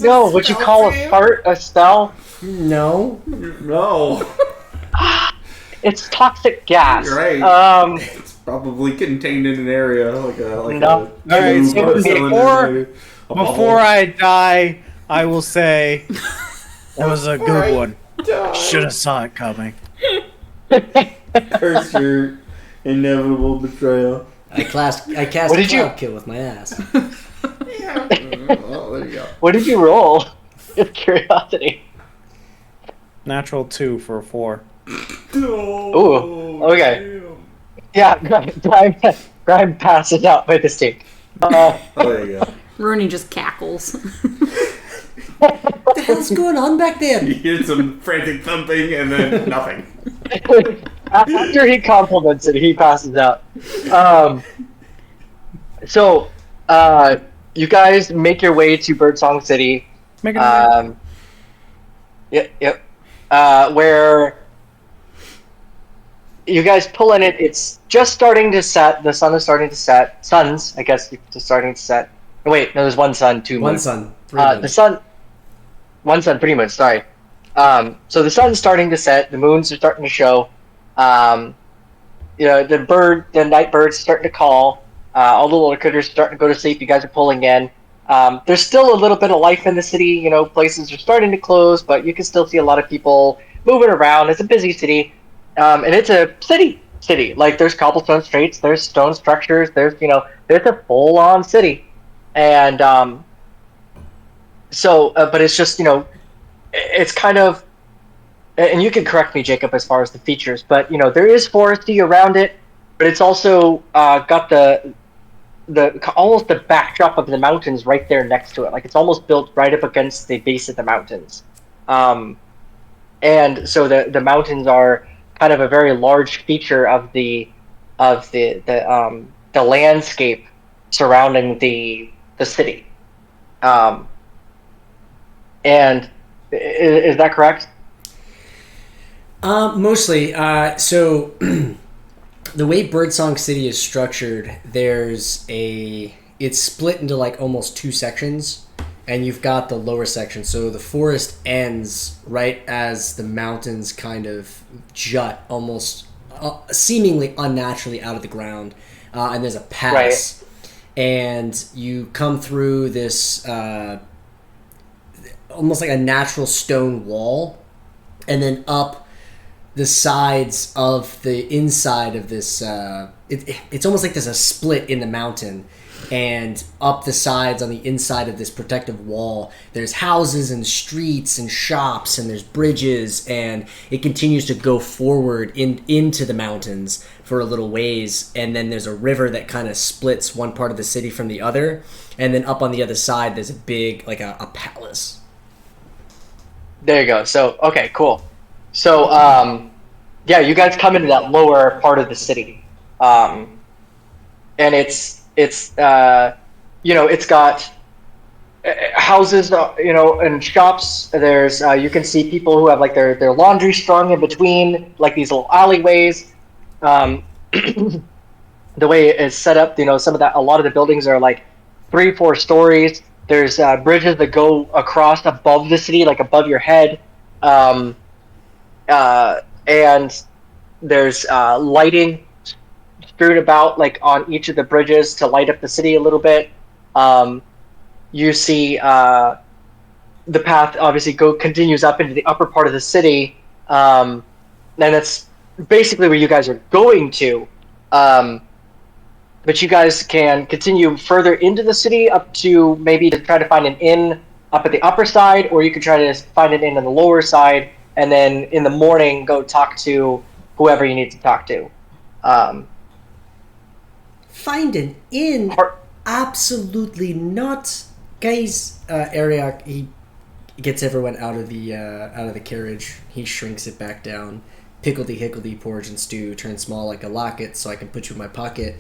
E: No, would you call a fart a spell?
B: No.
E: It's toxic gas.
C: You're right. It's probably contained in an area
E: No.
D: Alright, so before I die, I will say that was a good one. Should have saw it coming.
C: Curse Inevitable betrayal.
B: I cast
E: What did
B: cloud kill with my ass.
C: Yeah. Well, there you go.
E: What did you roll? Just curiosity.
D: Natural 2 for a 4.
E: Ooh, okay. Yeah, Grime passes out by mistake.
C: Oh, there you go.
F: Runi just cackles.
B: What the hell's going on back there?
C: You hear some frantic thumping and then nothing.
E: After he compliments it, he passes out. So, you guys make your way to Birdsong City. Yep. Where you guys pull in it. It's just starting to set. The sun is starting to set. Suns, I guess, just starting to set. Oh, wait, no, there's one sun, two
B: One
E: moons.
B: sun.
E: The sun. One sun, 3 moons. Sorry. So the sun's starting to set. The moons are starting to show. The night birds are starting to call. All the little critters are starting to go to sleep. You guys are pulling in. There's still a little bit of life in the city. Places are starting to close, but you can still see a lot of people moving around. It's a busy city, and it's a city. Like there's cobblestone streets, there's stone structures, there's a full-on city, and but it's just it's kind of, and you can correct me, Jacob, as far as the features, but there is foresty around it, but it's also got the almost the backdrop of the mountains right there next to it. Like it's almost built right up against the base of the mountains, and so the mountains are kind of a very large feature of the landscape surrounding the city. And is that correct?
B: Mostly. So the way Birdsong City is structured, it's split into like almost 2 sections, and you've got the lower section. So the forest ends right as the mountains kind of jut almost seemingly unnaturally out of the ground, and there's a pass. Right. And you come through this almost like a natural stone wall, and then up the sides of the inside of this it's almost like there's a split in the mountain, and up the sides on the inside of this protective wall there's houses and streets and shops, and there's bridges, and it continues to go forward into the mountains for a little ways, and then there's a river that kind of splits one part of the city from the other, and then up on the other side there's a big like a palace.
E: There you go. So, okay, cool. So, you guys come into that lower part of the city, and it's got houses, and shops. There's you can see people who have like their laundry strung in between like these little alleyways. The way it's set up, a lot of the buildings are like 3-4 stories. There's bridges that go across above the city, like above your head, and there's lighting strewn about like on each of the bridges to light up the city a little bit. You see the path obviously continues up into the upper part of the city, and that's basically where you guys are going to. But you guys can continue further into the city up to maybe to try to find an inn up at the upper side, or you could try to find an inn on the lower side, and then in the morning go talk to whoever you need to talk to.
B: Find an inn? Absolutely not. Guys, Arioch, he gets everyone out of the carriage. He shrinks it back down. Pickledy-hickledy, porridge and stew, turn small like a locket so I can put you in my pocket.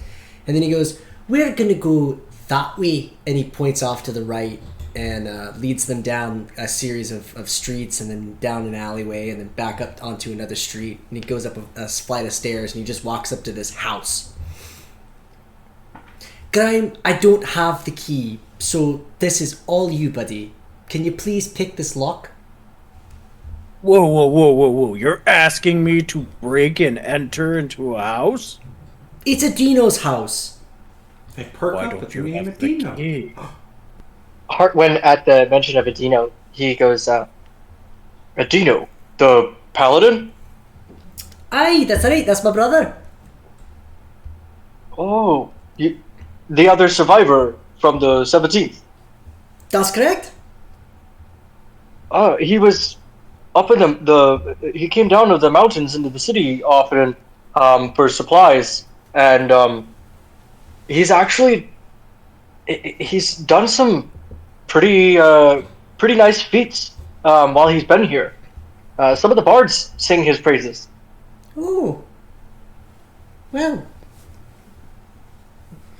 B: And then he goes, we're going to go that way. And he points off to the right and leads them down a series of streets, and then down an alleyway, and then back up onto another street. And he goes up a flight of stairs, and he just walks up to this house. Grime, I don't have the key, so this is all you, buddy. Can you please pick this lock?
D: Whoa. You're asking me to break and enter into a house?
B: It's Adino's house.
C: They perk
D: Why
C: up
D: don't
C: at the
D: you
C: name
D: have the
C: Adino.
D: key?
E: When at the mention of Adino, he goes, Adino, the paladin?
B: Aye, that's right, that's my brother.
E: Oh, the other survivor from the 17th.
B: That's correct.
E: He was up in he came down to the mountains into the city often for supplies, and he's actually he's done some pretty nice feats while he's been here. Some of the bards sing his praises.
B: Oh. Well.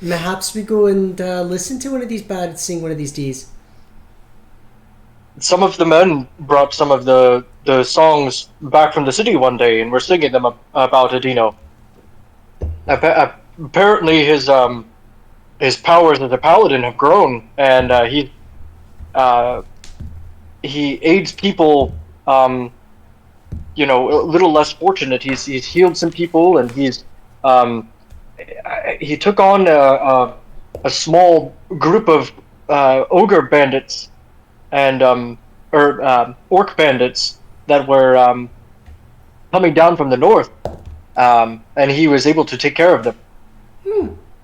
B: Perhaps we go and listen to one of these bards sing one of these days.
E: Some of the men brought some of the songs back from the city one day, and were singing them about Adino. Apparently, his powers as a paladin have grown, and he aids people, a little less fortunate. He's healed some people, and he took on a small group of ogre bandits and orc bandits that were coming down from the north, and he was able to take care of them.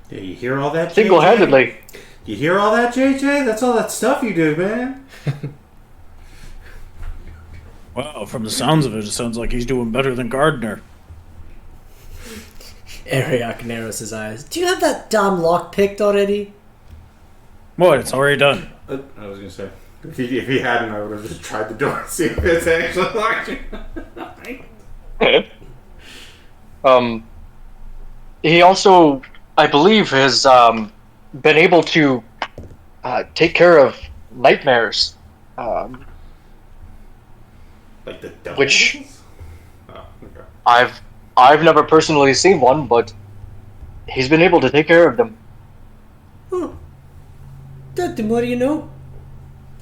C: Yeah, you hear all that?
E: Single-handedly.
C: JJ? You hear all that, JJ? That's all that stuff you do, man.
D: Well, from the sounds of it, it sounds like he's doing better than Gardner.
B: Arioch narrows his eyes. Do you have that damn lock picked already?
D: What? It's already done.
C: I was gonna say, if he hadn't, I would have just tried the door and see if it's actually locked.
E: He also, I believe, has been able to take care of nightmares.
C: Like the devil?
E: Which
C: Oh, okay.
E: I've never personally seen one, but he's been able to take care of them.
B: The more you know.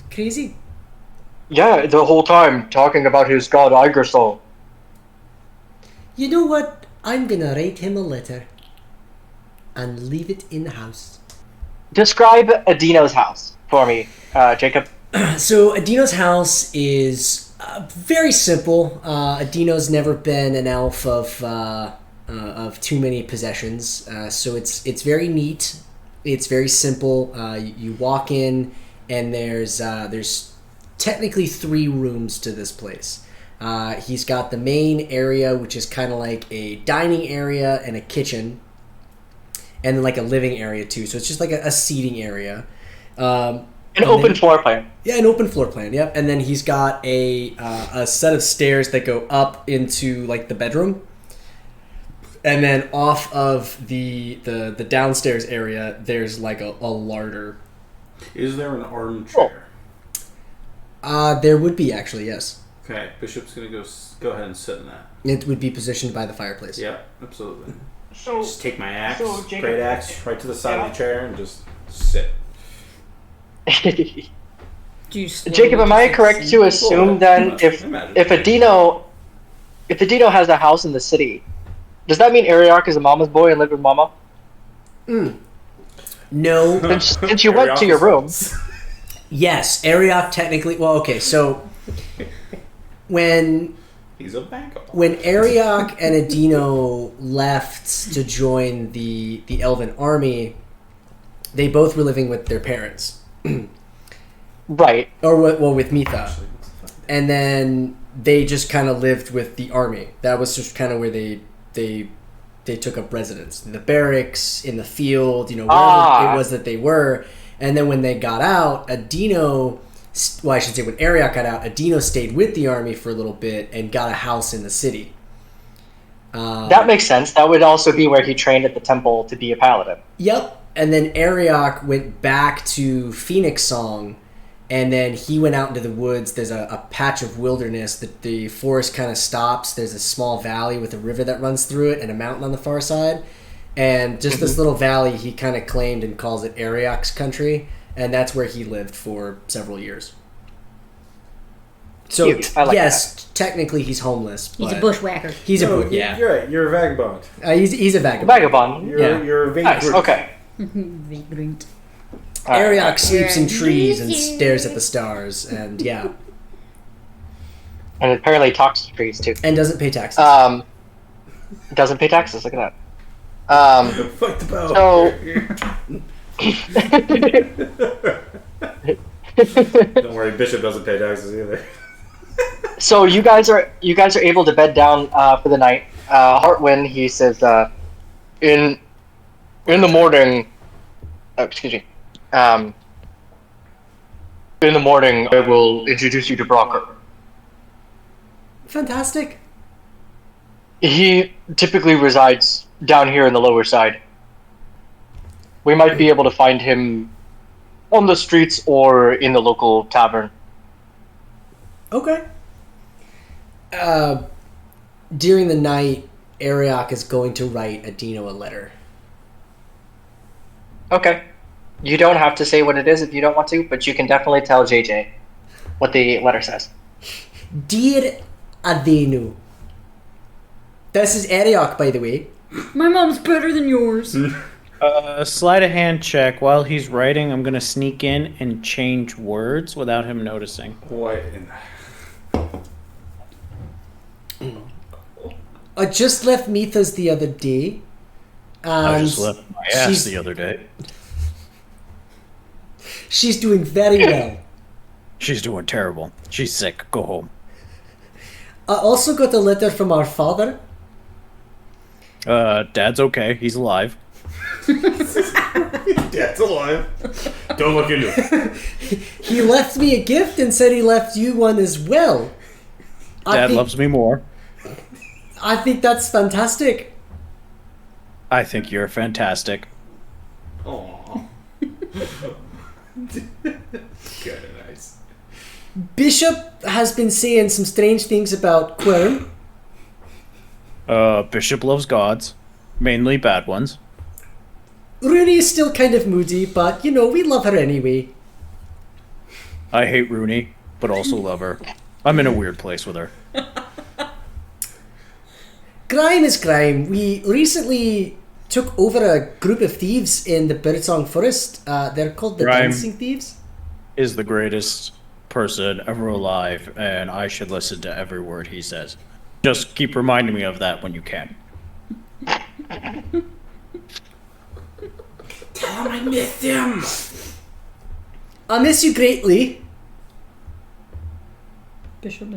B: Crazy.
E: Yeah, the whole time talking about his god Igersol.
B: You know what? I'm gonna write him a letter and leave it in the house.
E: Describe Adino's house for me, Jacob.
B: So Adino's house is very simple. Adino's never been an elf of too many possessions, so it's very neat. It's very simple. You walk in, and there's technically 3 rooms to this place. He's got the main area, which is kind of like a dining area and a kitchen, and then like a living area too. So it's just like a seating area.
E: An open floor plan.
B: Yeah, an open floor plan. Yep. And then he's got a set of stairs that go up into like the bedroom, and then off of the downstairs area, there's like a larder.
C: Is there an armchair?
B: There would be actually, yes.
C: Okay, Bishop's gonna go ahead and sit in that.
B: It would be positioned by the fireplace.
C: Yeah, absolutely.
E: So,
C: Just take my axe,
E: Jacob-
C: great axe, right to the side of the chair and just sit.
F: Do you
E: Jacob, am I correct to assume then if Adino has a house in the city, does that mean Arioch is a mama's boy and lived with mama?
B: No.
E: Since you went to your room.
B: Yes, Arioch technically. Well, okay, so when
C: He's a vagabond.
B: when Arioch and Adino left to join the Elven army, they both were living with their parents.
E: Right.
B: Or with Mitha. And then they just kind of lived with the army. That was just kind of where they took up residence. In the barracks, in the field, wherever it was that they were. And then when they got out, Adino, well, I should say when Arioch got out, Adino stayed with the army for a little bit and got a house in the city.
E: That makes sense. That would also be where he trained at the temple to be a paladin.
B: Yep. And then Arioch went back to Phoenix Song, and then he went out into the woods. There's a patch of wilderness that the forest kind of stops. There's a small valley with a river that runs through it and a mountain on the far side. And just this little valley he kind of claimed and calls it Arioch's country, and that's where he lived for several years. So,
E: Cute. I like
B: yes, technically he's homeless.
F: He's a
B: but
F: bushwhacker.
B: He's a
C: No,
B: yeah.
C: You're right. You're a vagabond.
B: He's a vagabond.
E: Vagabond.
C: You're a vagrant.
E: Nice. Okay.
F: Vagrant.
B: Arioch sleeps in trees and stares at the stars, and yeah,
E: And apparently talks to trees too.
B: and doesn't pay taxes.
E: Doesn't pay taxes. Look at that.
C: Fuck the bow. Don't worry, Bishop doesn't pay taxes either.
E: So you guys are able to bed down for the night. Heartwind, he says, in the morning. Excuse me. In the morning, I will introduce you to Brocker.
B: Fantastic.
E: He typically resides down here in the lower side. We might be able to find him on the streets or in the local tavern.
B: Okay. During the night, Arioch is going to write Adino a letter.
E: Okay. You don't have to say what it is if you don't want to, but you can definitely tell JJ what the letter says.
B: Dear Adino. This is Arioch, by the way.
F: My mom's better than yours.
D: Sleight of hand check. While he's writing, I'm gonna sneak in and change words without him noticing.
C: What in
B: I just left Mitha's the other day. And
D: I just left my ass the other day.
B: She's doing very well.
D: She's doing terrible. She's sick. Go home.
B: I also got a letter from our father.
D: Dad's okay. He's alive.
C: Dad's alive. Don't look into it.
B: He left me a gift and said he left you one as well.
D: Dad loves me more.
B: I think that's fantastic.
D: I think you're fantastic.
C: Aww. Good, nice.
B: Bishop has been saying some strange things about Quirm.
D: Bishop loves gods. Mainly bad ones.
B: Runi is still kind of moody, but, you know, we love her anyway.
D: I hate Runi, but also love her. I'm in a weird place with her.
B: Grime is Grime. We recently took over a group of thieves in the Birdsong Forest. They're called the
D: Grime
B: Dancing Thieves.
D: is the greatest person ever alive, and I should listen to every word he says. Just keep reminding me of that when you can.
C: Tell him I missed him.
B: I miss you greatly.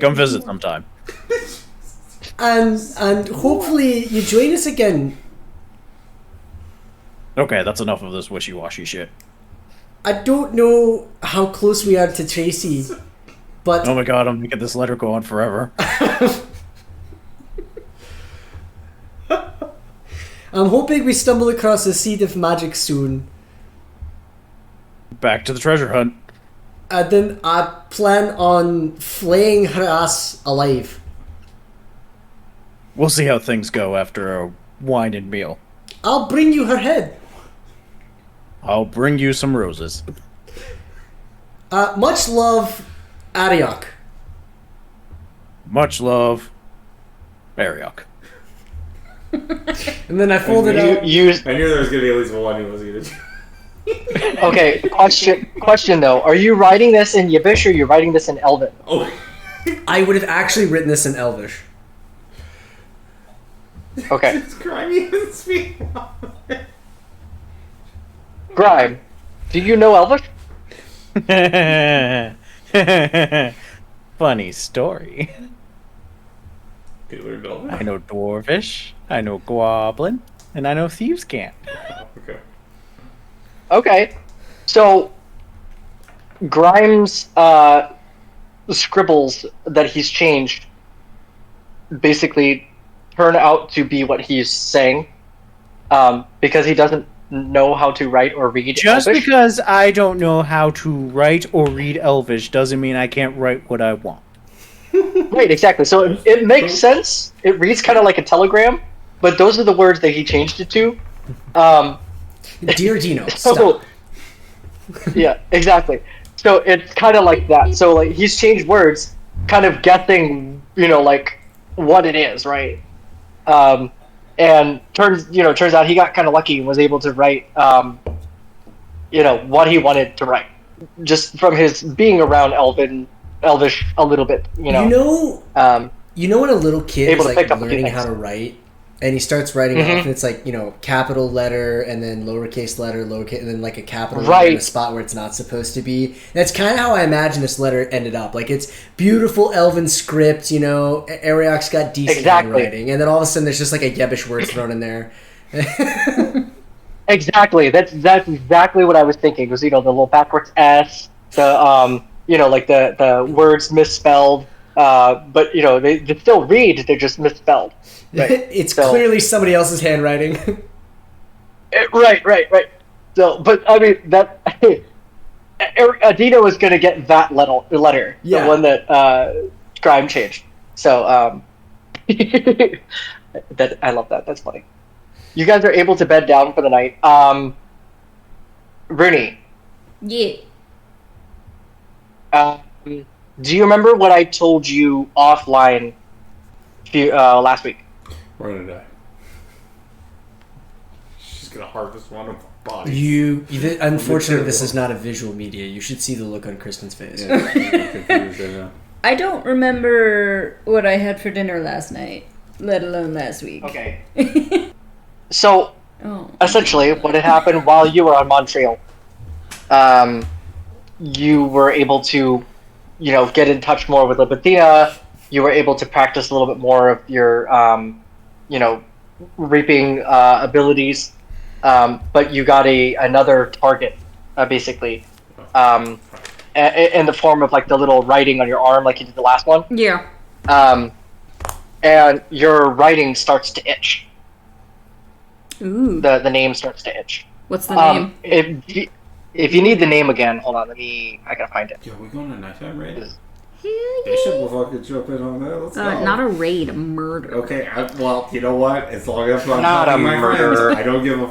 D: Come visit sometime.
B: And hopefully you join us again.
D: Okay, that's enough of this wishy-washy shit.
B: I don't know how close we are to Tracy, but
D: Oh my god, I'm gonna get this letter go on forever.
B: I'm hoping we stumble across a seed of magic soon.
D: Back to the treasure hunt.
B: And then I plan on flaying her ass alive.
D: We'll see how things go after a wine and meal.
B: I'll bring you her head.
D: I'll bring you some roses.
B: Much love, Arioch.
D: Much love, Arioch.
B: And then I folded out.
C: I knew there was gonna be at least one who was gonna.
E: Okay, question though. Are you writing this in Yiddish or are you writing this in Elven?
C: Oh.
B: I would have actually written this in Elvish.
E: Okay.
C: It's Grimy and speak.
E: Grime, do you know Elvish?
D: Funny story.
C: Okay, learn Belgian.
D: I know Dwarvish, I know Goblin, and I know Thieves' Cant.
C: Okay.
E: Okay. So, Grime's scribbles that he's changed basically turn out to be what he's saying because he doesn't know how to write or read
D: Just
E: Elvish.
D: because I don't know how to write or read Elvish doesn't mean I can't write what I want.
E: Right, exactly. So it makes sense. It reads kind of like a telegram, but those are the words that he changed it to.
B: Dear Dino,
E: So,
B: stop.
E: yeah, exactly. So it's kind of like that. So like he's changed words, kind of guessing, like what it is, right? And turns out he got kind of lucky and was able to write, what he wanted to write, just from his being around Elvish a little bit,
B: You know when a little kid
E: Able
B: is
E: to
B: like
E: pick up a few
B: learning
E: things.
B: how to write, And he starts writing off, and it's like, capital letter, and then lowercase letter, lowercase, and then like a capital letter in a spot where it's not supposed to be. And that's kind of how I imagine this letter ended up. Like, it's beautiful elven script, Arioch's got decent handwriting, and then all of a sudden there's just like a yebbish word thrown in there.
E: Exactly. That's exactly what I was thinking. Was the little backwards S, the like the words misspelled, but they still read. They're just misspelled. Right.
B: It's clearly somebody else's handwriting.
E: Right. So, but I mean that Adino is going to get that letter, the one that Grime changed. So, that I love that. That's funny. You guys are able to bed down for the night. Runi.
F: Yeah.
E: Do you remember what I told you offline last week?
C: We're gonna die. She's gonna harvest one of our bodies.
B: Unfortunately, this is not a visual media. You should see the look on Kristen's face.
C: Yeah, she's confused right now.
F: I don't remember what I had for dinner last night, let alone last week.
E: Okay. So, essentially, what had happened while you were on Montreal, you were able to, get in touch more with Libitina. You were able to practice a little bit more of your, reaping abilities. But you got another target, basically, in the form of like the little writing on your arm, like you did the last one.
F: Yeah.
E: And your writing starts to itch.
F: Ooh.
E: The name starts to itch.
F: What's the name?
E: If you need the name again, hold on. I gotta find it.
C: Yo, we going on a nighttime raid?
F: Hell
C: Bishop will fucking jump in on that. Let's go.
F: Not a raid, a murder.
C: Okay, well, you know what? As long as I'm
E: Not a
C: my
E: murder.
C: friends, I don't give a.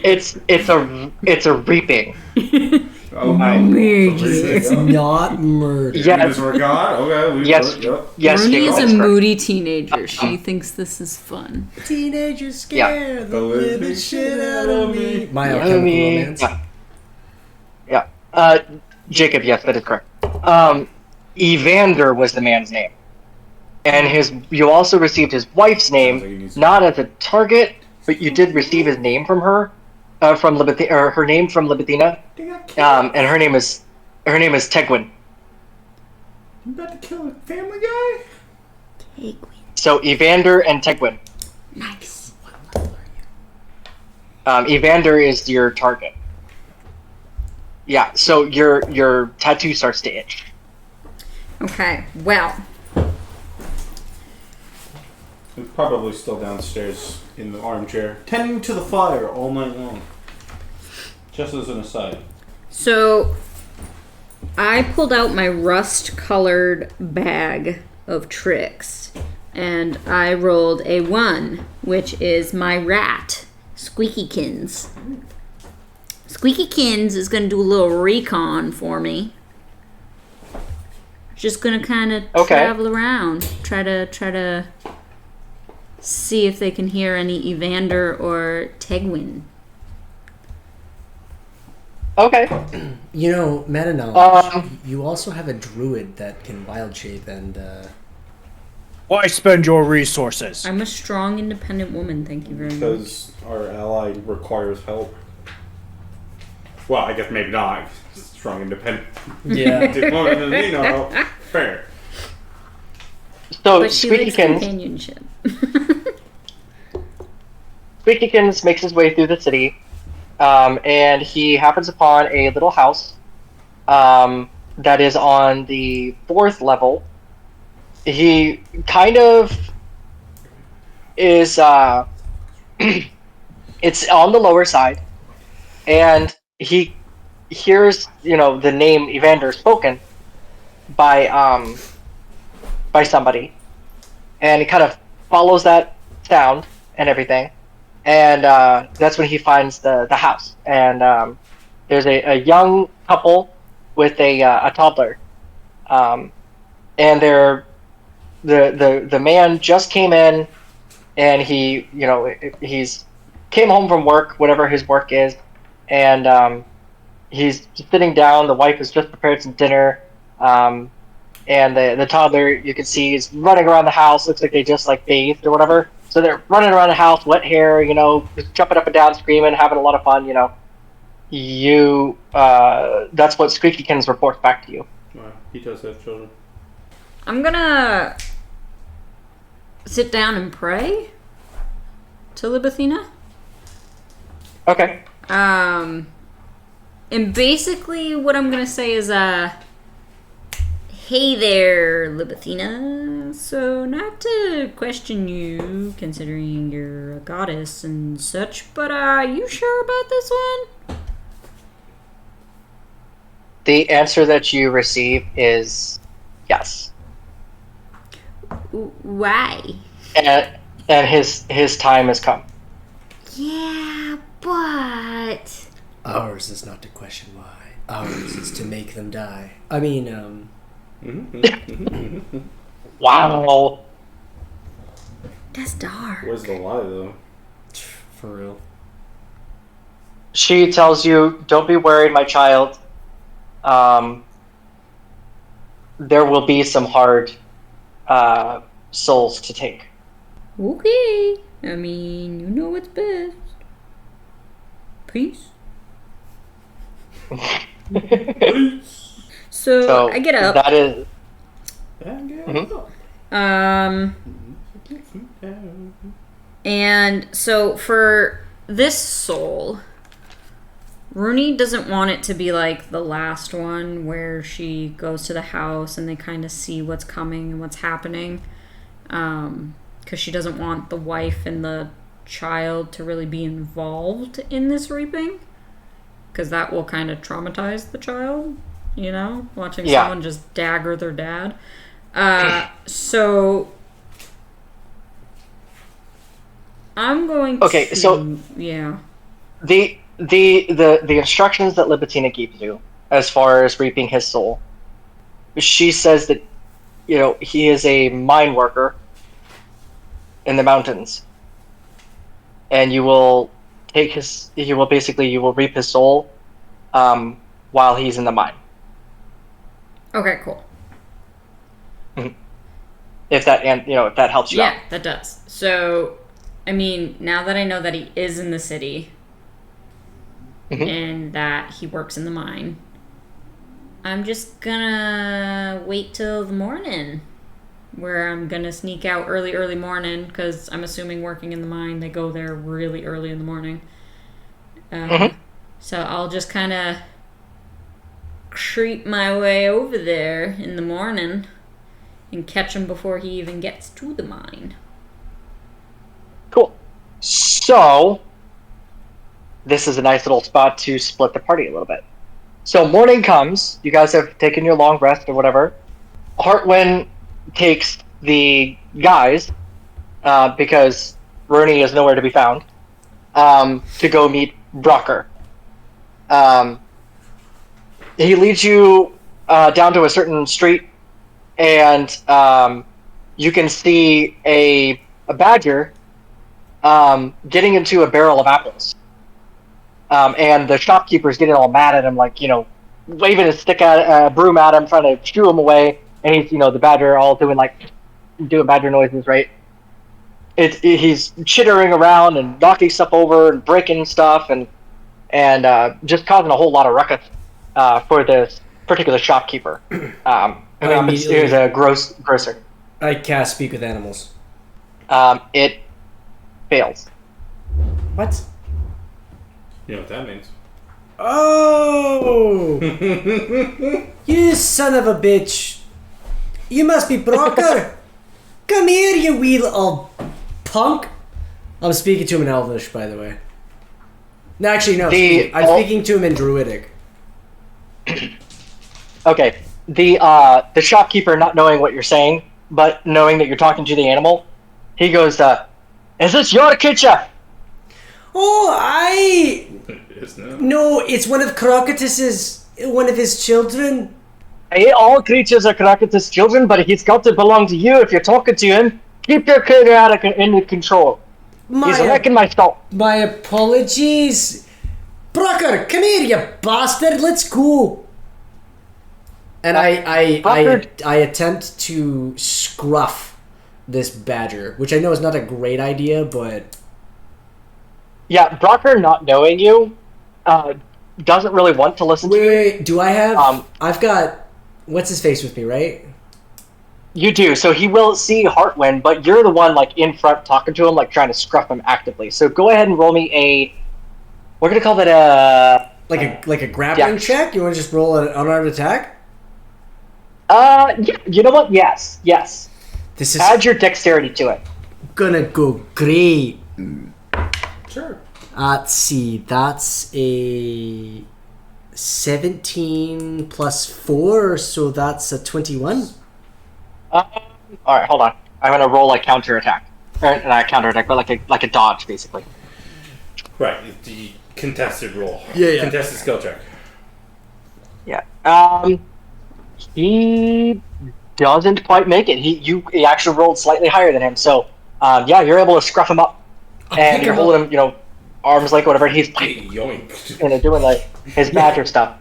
E: It's a reaping.
C: Oh my!
B: It's not murder.
E: Yes.
C: We're gone. Okay.
E: Yes.
F: Runi is a
E: Jacob,
F: moody teenager. She thinks this is fun.
B: Teenagers scare the
C: living
B: living shit out of me. My
E: Yeah.
B: Alchemical Romance.
E: Yeah. Jacob, yes, that is correct. Evander was the man's name, and you also received his wife's name, not as a target, but you did receive his name from her, from Libitina, or her name from Libitina, and her name is Tegwin.
C: You about to kill a family guy?
F: Tegwin.
E: So Evander and Tegwin.
F: Nice.
E: Evander is your target. Yeah, so your tattoo starts to itch.
F: Okay, well.
C: He's probably still downstairs in the armchair, tending to the fire all night long. Just as an aside.
F: So, I pulled out my rust-colored bag of tricks, and I rolled a 1, which is my rat, Squeakykins. Squeakykins is going to do a little recon for me. Just going to kind of travel around, try to see if they can hear any Evander or Tegwin.
E: Okay.
B: Meta knowledge. You also have a druid that can wild shape and.
D: Why spend your resources?
F: I'm a strong, independent woman. Thank you very much.
C: Because our ally requires help. Well, I guess maybe not. Strong, independent.
B: Yeah.
C: Fair.
E: So
F: But she likes
E: Squeakykins
F: companionship.
E: makes his way through the city, and he happens upon a little house that is on the 4th level. He kind of is it's on the lower side, and he hears the name Evander spoken by somebody, and he kind of follows that sound and everything, and that's when he finds the house, and there's a young couple with a toddler, and the man just came in, and he's came home from work, whatever his work is, and he's sitting down. The wife has just prepared some dinner, and the toddler you can see is running around the house. Looks like they just like bathed or whatever. So they're running around the house, wet hair, just jumping up and down, screaming, having a lot of fun. That's what Squeakykins reports back to you.
C: Wow, he does have children.
F: I'm gonna sit down and pray to Libathina.
E: Okay.
F: And basically what I'm gonna say is, hey there, Libathina. So, not to question you, considering you're a goddess and such, but are you sure about this one?
E: The answer that you receive is yes.
F: Why?
E: And his time has come.
F: Yeah, but...
B: Ours is not to question why. Ours is to make them die. I mean,
E: Wow.
F: That's dark.
C: Where's the lie, though?
B: For real.
E: She tells you, don't be worried, my child. There will be some hard souls to take.
F: Okay. I mean, you know what's best. Peace. So, I get up.
E: That is...
F: And so for this soul, Runi doesn't want it to be like the last one where she goes to the house and they kind of see what's coming and what's happening. Because she doesn't want the wife and the child to really be involved in this reaping. Because that will kind of traumatize the child, watching someone just dagger their dad. So I'm going
E: Okay,
F: to...
E: so...
F: Yeah.
E: The instructions that Libatina gives you as far as reaping his soul, she says that, he is a mine worker in the mountains. And you will reap his soul while he's in the mine.
F: Okay, cool.
E: If that helps you out.
F: Yeah, that does. So, I mean, now that I know that he is in the city and that he works in the mine, I'm just gonna wait till the morning, where I'm gonna sneak out early morning, because I'm assuming working in the mine, they go there really early in the morning. So I'll just kind of creep my way over there in the morning and catch him before he even gets to the mine.
E: Cool. So, this is a nice little spot to split the party a little bit. So morning comes, you guys have taken your long rest or whatever. Hartwin takes the guys, because Runi is nowhere to be found, to go meet Brocker. He leads you down to a certain street, and you can see a badger getting into a barrel of apples. And the shopkeeper's getting all mad at him, waving his broom at him, trying to shoo him away. And he's, the badger all doing badger noises, right? He's chittering around and knocking stuff over and breaking stuff and just causing a whole lot of ruckus for this particular shopkeeper. He was a grocer.
B: I cast Speak with Animals.
E: It fails.
B: What?
C: You know what that means.
B: Oh! You son of a bitch. You must be Brocker. Come here, you wee little punk. I'm speaking to him in Elvish, by the way. No, actually, no. I'm speaking to him in Druidic.
E: Okay. The shopkeeper, not knowing what you're saying, but knowing that you're talking to the animal, he goes, is this your kitchen?
B: Oh,
C: It is now.
B: No, it's one of one of his children.
E: Hey, all creatures are Kraketus children, but he's got to belong to you if you're talking to him. Keep your critter under control. He's wrecking my stuff.
B: My apologies. Brocker, come here, you bastard. Let's go. And I
E: Brocker-
B: attempt to scruff this badger, which I know is not a great idea, but
E: Yeah, Brocker, not knowing you, doesn't really want to listen to you.
B: wait, do I have? I've got what's his face with me, right?
E: You do, so he will see Heartwind, but you're the one like in front talking to him, like trying to scruff him actively. So go ahead and roll me a. We're gonna call that a.
B: Like a grappling
E: yeah.
B: check. You want to just roll an unarmed attack?
E: Yeah. You know what? Yes.
B: This is
E: Add your dexterity to it.
B: gonna go great.
C: Sure.
B: Let's see. That's a 17 plus 4, so that's a 21.
E: All right, hold on. I'm gonna roll a counterattack, or not a counterattack, but like a dodge, basically.
C: Right, the contested roll.
B: Yeah.
C: Contested skill check.
E: Yeah. He doesn't quite make it. He actually rolled slightly higher than him. So, yeah, you're able to scruff him up, and you're holding him, arms like whatever. And he's
C: Yoink.
E: doing like his badger stuff.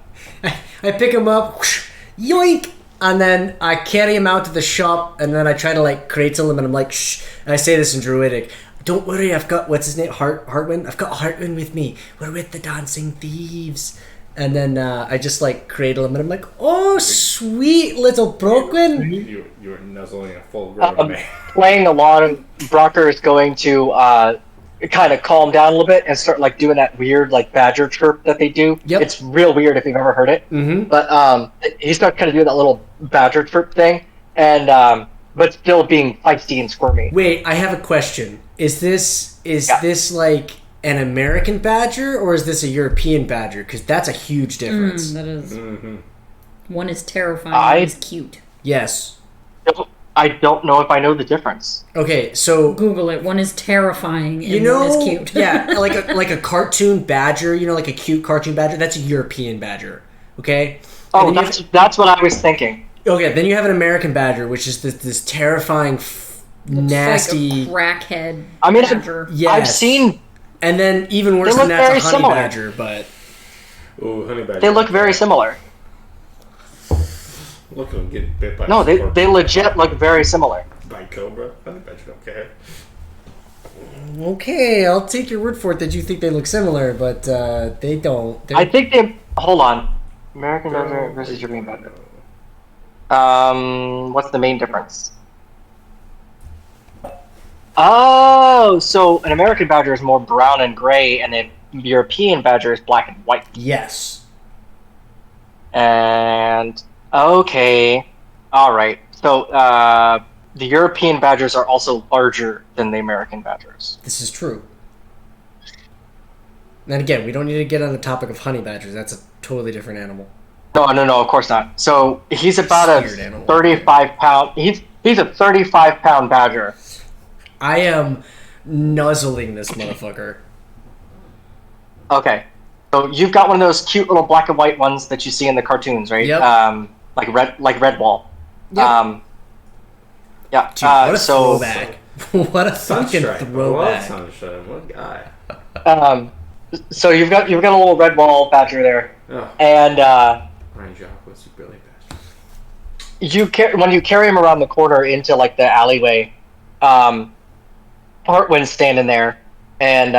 B: I pick him up, whoosh, yoink, and then I carry him out to the shop, and then I try to like cradle him, and I'm like, shh. And I say this in Druidic. Don't worry, I've got what's his name, Heartwind. I've got Heartwind with me. We're with the Dancing Thieves. And then I just like cradle him, and I'm like, oh, sweet little Broquin.
C: You were nuzzling a full-grown man.
E: Playing along, Brocker is going to kind of calm down a little bit and start like doing that weird like badger chirp that they do.
B: Yep.
E: It's real weird if you've ever heard it.
B: Mm-hmm.
E: But he starts kind of doing that little badger chirp thing, and but still being feisty and squirmy.
B: Wait, I have a question. Is this like an American badger, or is this a European badger? Because that's a huge difference.
F: That is.
C: Mm-hmm.
F: One is terrifying.
E: I-
F: One is cute.
B: Yes.
E: I don't know if I know the difference.
B: Okay, so
F: Google it. One is terrifying. And
B: you know,
F: one is cute.
B: yeah, like a cartoon badger. You know, like a cute cartoon badger. That's a European badger. Okay.
E: Oh,
B: And then you
E: that's what I was thinking.
B: okay, then you have an American badger, which is this terrifying, nasty.
F: Like a crackhead
E: I mean,
F: badger.
B: Yes.
E: I've seen.
B: And then even worse
E: They
B: than
E: look
B: that's a
E: very
B: honey
E: similar.
B: badger. But
C: Ooh, honey badger.
E: They look very similar.
C: Look at them getting bit by
E: No,
C: a
E: they
C: scorpion.
E: legit look very similar.
C: By cobra. Honey badger, okay.
B: okay, I'll take your word for it that you think they look similar, but they don't. They're-
E: I think they. Hold on. American badger versus European badger. What's the main difference? Oh, so an American badger is more brown and gray, and a European badger is black and white.
B: yes.
E: And okay, all right. So the European badgers are also larger than the American badgers.
B: This is true. And again, we don't need to get on the topic of honey badgers. That's a totally different animal.
E: No, of course not. So he's about
B: Weird
E: a
B: animal.
E: 35-pound. He's a 35-pound badger.
B: I am nuzzling this motherfucker.
E: Okay, so you've got one of those cute little black and white ones that you see in the cartoons, right?
B: Yep.
E: Like Redwall.
B: Yep.
E: Yeah.
B: Dude, what a
E: so
B: throwback. What a fucking
C: Sunshine. I love
B: throwback.
C: Sunshine. What a guy.
E: so you've got a little Redwall badger there,
C: Oh,
E: and
C: Ryan Jacques was a brilliant bastard.
E: when you carry him around the corner into like the alleyway, Heartwind's standing there, and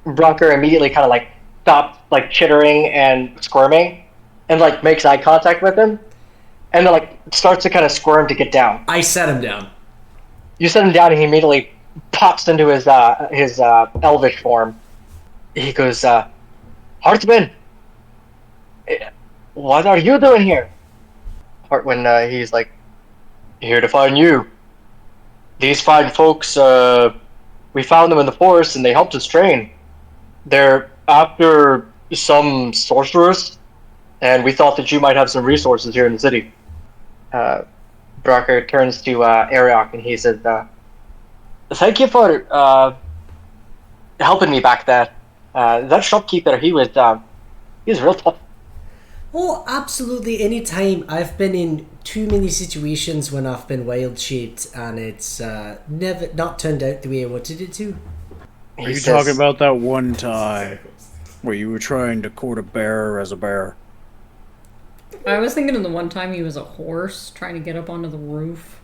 E: Brocker immediately kind of like stops like chittering and squirming, and like makes eye contact with him, and then like starts to kind of squirm to get down.
B: I set him down.
E: You set him down, and he immediately pops into his elvish form. He goes, Heartwind, what are you doing here? Heartwind, he's like, here to find you. These fine folks, we found them in the forest, and they helped us train. They're after some sorceress, and we thought that you might have some resources here in the city. Brocker turns to Arioch, and he says, thank you for helping me back there. That shopkeeper, he was real tough.
B: Oh, absolutely. Anytime. I've been in too many situations when I've been wild shaped and it's never not turned out the way I wanted it to.
D: Are you talking about that one time where you were trying to court a bear as a bear?
F: I was thinking of the one time he was a horse trying to get up onto the roof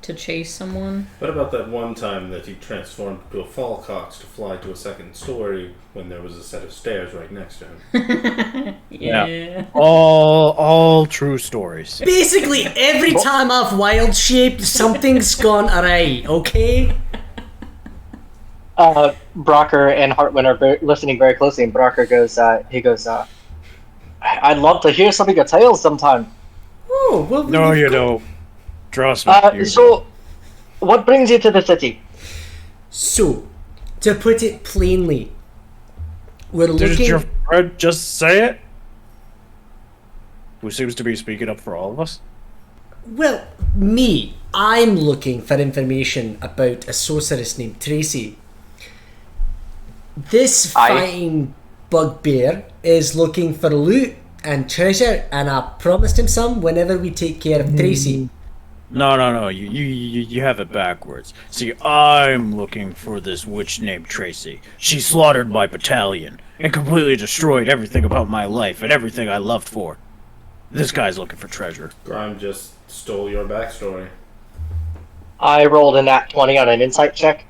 F: to chase someone.
C: What about that one time that he transformed to a falcox to fly to a second story when there was a set of stairs right next to him?
F: Yeah.
D: All true stories.
B: Basically, every time I've wild shaped, something's gone awry, okay?
E: Brocker and Hartwin are listening very closely, and Brocker goes, I'd love to hear some of your tales sometime.
B: Oh, well...
D: No, you don't. Trust me.
E: So, what brings you to the city?
B: So, to put it plainly, we're
D: Did
B: looking...
D: your friend just say it? Who seems to be speaking up for all of us?
B: Well, I'm looking for information about a sorceress named Tracy. This fine bugbear is looking for loot and treasure, and I promised him some whenever we take care of Tracy.
D: No. You have it backwards. See, I'm looking for this witch named Tracy. She slaughtered my battalion and completely destroyed everything about my life and everything I loved for. This guy's looking for treasure.
C: Grime just stole your backstory.
E: I rolled a nat 20 on an insight check.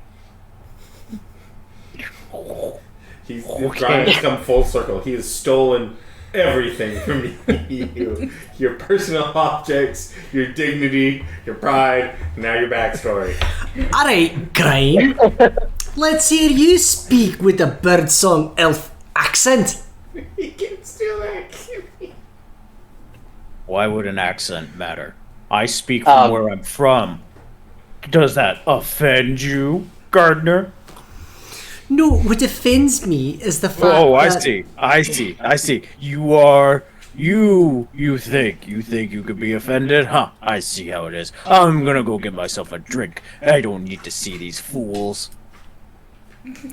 C: Grime has come full circle. He has stolen everything from you. Your personal objects, your dignity, your pride, now your backstory.
B: Alright, Grime. Let's hear you speak with a birdsong elf accent.
C: He can still act.
D: Why would an accent matter? I speak from where I'm from. Does that offend you, Gardner?
B: No, what offends me is the fact
D: Oh,
B: that...
D: I see. You think you could be offended? Huh, I see how it is. I'm gonna go get myself a drink. I don't need to see these fools.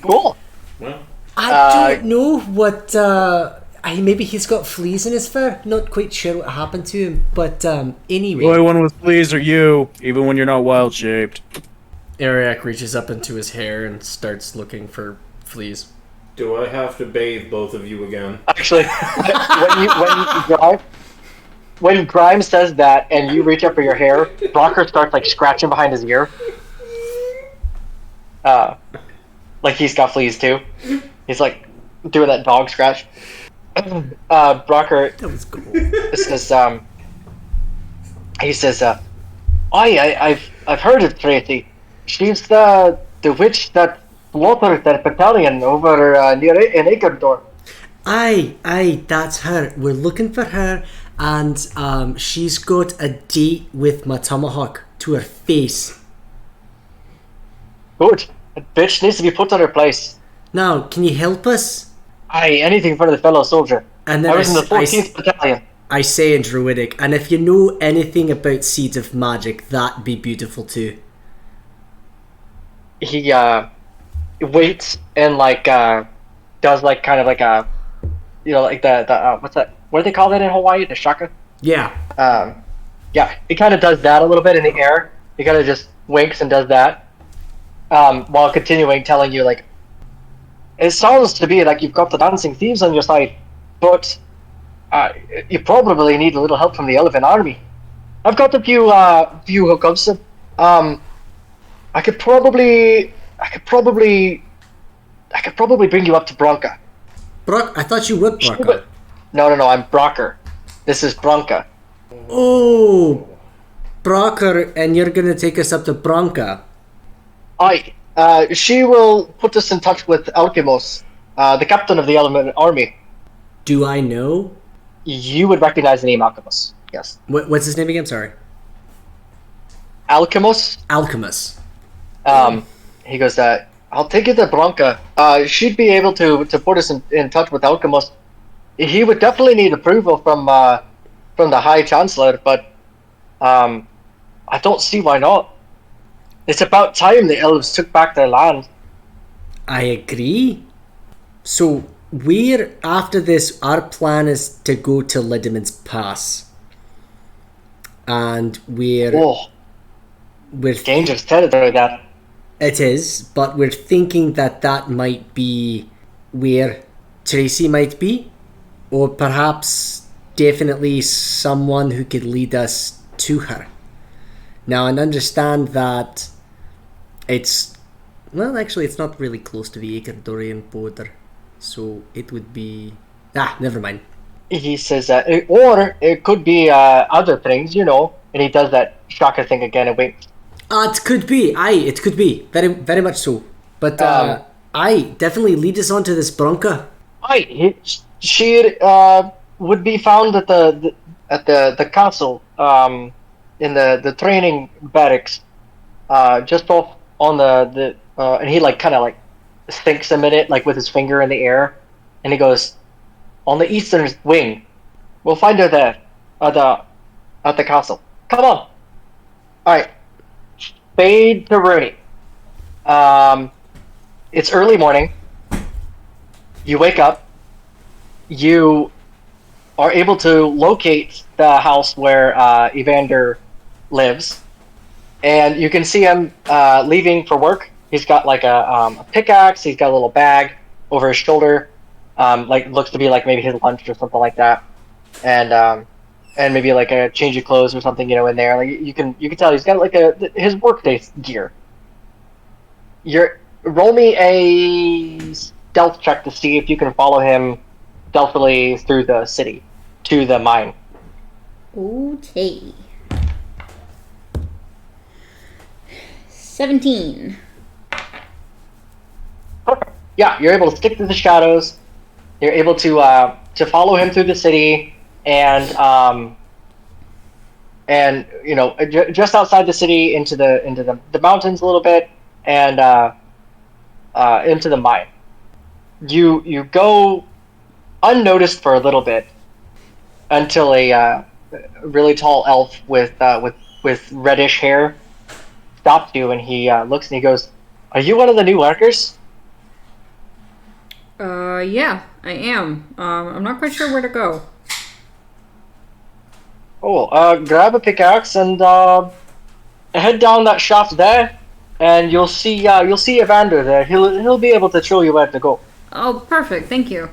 E: Cool.
C: Well,
B: I don't know what... maybe he's got fleas in his fur. Not quite sure what happened to him. But anyway...
D: The only one with fleas are you, even when you're not wild-shaped.
B: Arioch reaches up into his hair and starts looking for fleas.
C: do I have to bathe both of you again?
E: Actually, when Grime says that and you reach up for your hair, Blocker starts like scratching behind his ear. Like he's got fleas too. He's like doing that dog scratch. Blocker
B: That was cool.
E: says, I've heard of Tracy. She's the witch that slaughtered that battalion over near in Acredor.
B: Aye, that's her. We're looking for her, and she's got a date with my tomahawk to her face.
E: Good. That bitch needs to be put on her place.
B: Now, can you help us?
E: Aye, anything for the fellow soldier.
B: And then
E: I was in the 14th battalion.
B: I say in Druidic, and if you know anything about seeds of magic, that'd be beautiful too.
E: He waits and like does like kind of like a, you know, like the what's that? What do they call that in Hawaii? The shaka.
B: Yeah.
E: Yeah, he kind of does that a little bit in the air. He kind of just winks and does that, while continuing telling you like, it sounds to be like you've got the Dancing Thieves on your side, but you probably need a little help from the Elephant Army. I've got a few hookups. I could probably bring you up to Bronca.
B: I thought you would, Bronca.
E: No, I'm Brocker. This is Bronca.
B: Oh, Brocker, and you're gonna take us up to Bronca.
E: Aye. She will put us in touch with Alchemos, the captain of the Elephant Army.
B: Do I know?
E: You would recognize the name Alchemos. Yes.
B: What's his name again? Sorry.
E: Alchemos.
B: Alchemist.
E: He goes, I'll take you to Bronca. She'd be able to put us in touch with Alchemos. He would definitely need approval from the High Chancellor, but I don't see why not. It's about time the elves took back their land.
B: I agree. So, after this, our plan is to go to Liddeman's Pass. And we're
E: Dangerous territory, that.
B: It is, but we're thinking that might be where Tracy might be, or perhaps definitely someone who could lead us to her. Now, I understand that it's... Well, actually, it's not really close to the Ecuadorian border. So it would be... never mind.
E: He says that, or it could be other things, you know. And he does that shocker thing again and winks.
B: It could be. It could be. Very, very much so. But, definitely lead us on to this Bronca.
E: She would be found at the castle, in the training barracks, just off on the and he like kind of like thinks a minute, like with his finger in the air, and he goes, on the eastern wing. We'll find her there at the castle. Come on. All right. Fade to Runi. It's early morning. You wake up. You are able to locate the house where Evander lives, and you can see him leaving for work. He's got like a pickaxe. He's got a little bag over his shoulder, like looks to be like maybe his lunch or something like that, and maybe like a change of clothes or something, you know, in there. Like you can tell he's got like his workday gear. Roll me a stealth check to see if you can follow him stealthily through the city to the mine.
F: Okay. 17.
E: Perfect. Yeah, you're able to stick to the shadows. You're able to follow him through the city, and you know, just outside the city into the mountains a little bit, and into the mine. You go unnoticed for a little bit until a really tall elf with reddish hair stops you, and he looks and he goes, "Are you one of the new workers?"
F: Yeah, I am. I'm not quite sure where to go.
E: Oh, grab a pickaxe and head down that shaft there, and you'll see Evander there. He'll be able to show you where to go.
F: Oh, perfect. Thank you.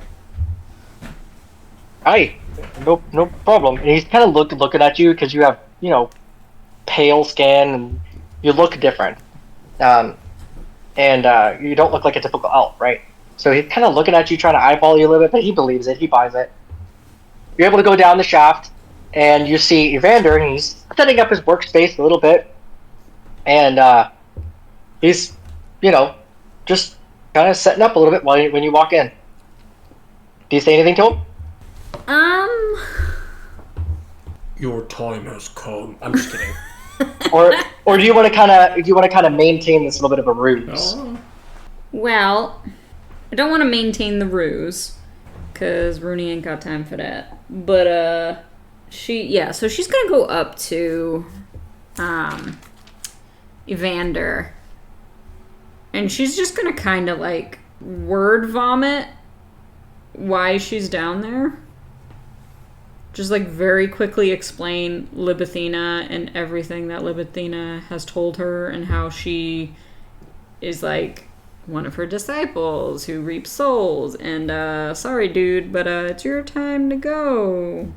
E: Aye, no problem. And he's kind of looking at you because you have, you know, pale skin and you look different, and you don't look like a typical elf, right? So he's kind of looking at you, trying to eyeball you a little bit, but he believes it. He buys it. You're able to go down the shaft, and you see Evander, and he's setting up his workspace a little bit, and he's, you know, just kind of setting up a little bit when you walk in. Do you say anything to him?
B: Your time has come. I'm just kidding.
E: or do you want to kind of maintain this little bit of a ruse?
B: Oh.
F: Well, I don't want to maintain the ruse, because Runi ain't got time for that. But, so she's gonna go up to, Evander, and she's just gonna kind of, like, word vomit why she's down there. Just, like, very quickly explain Libathina and everything that Libathina has told her, and how she is, like, one of her disciples who reaps souls, and sorry dude, but it's your time to go.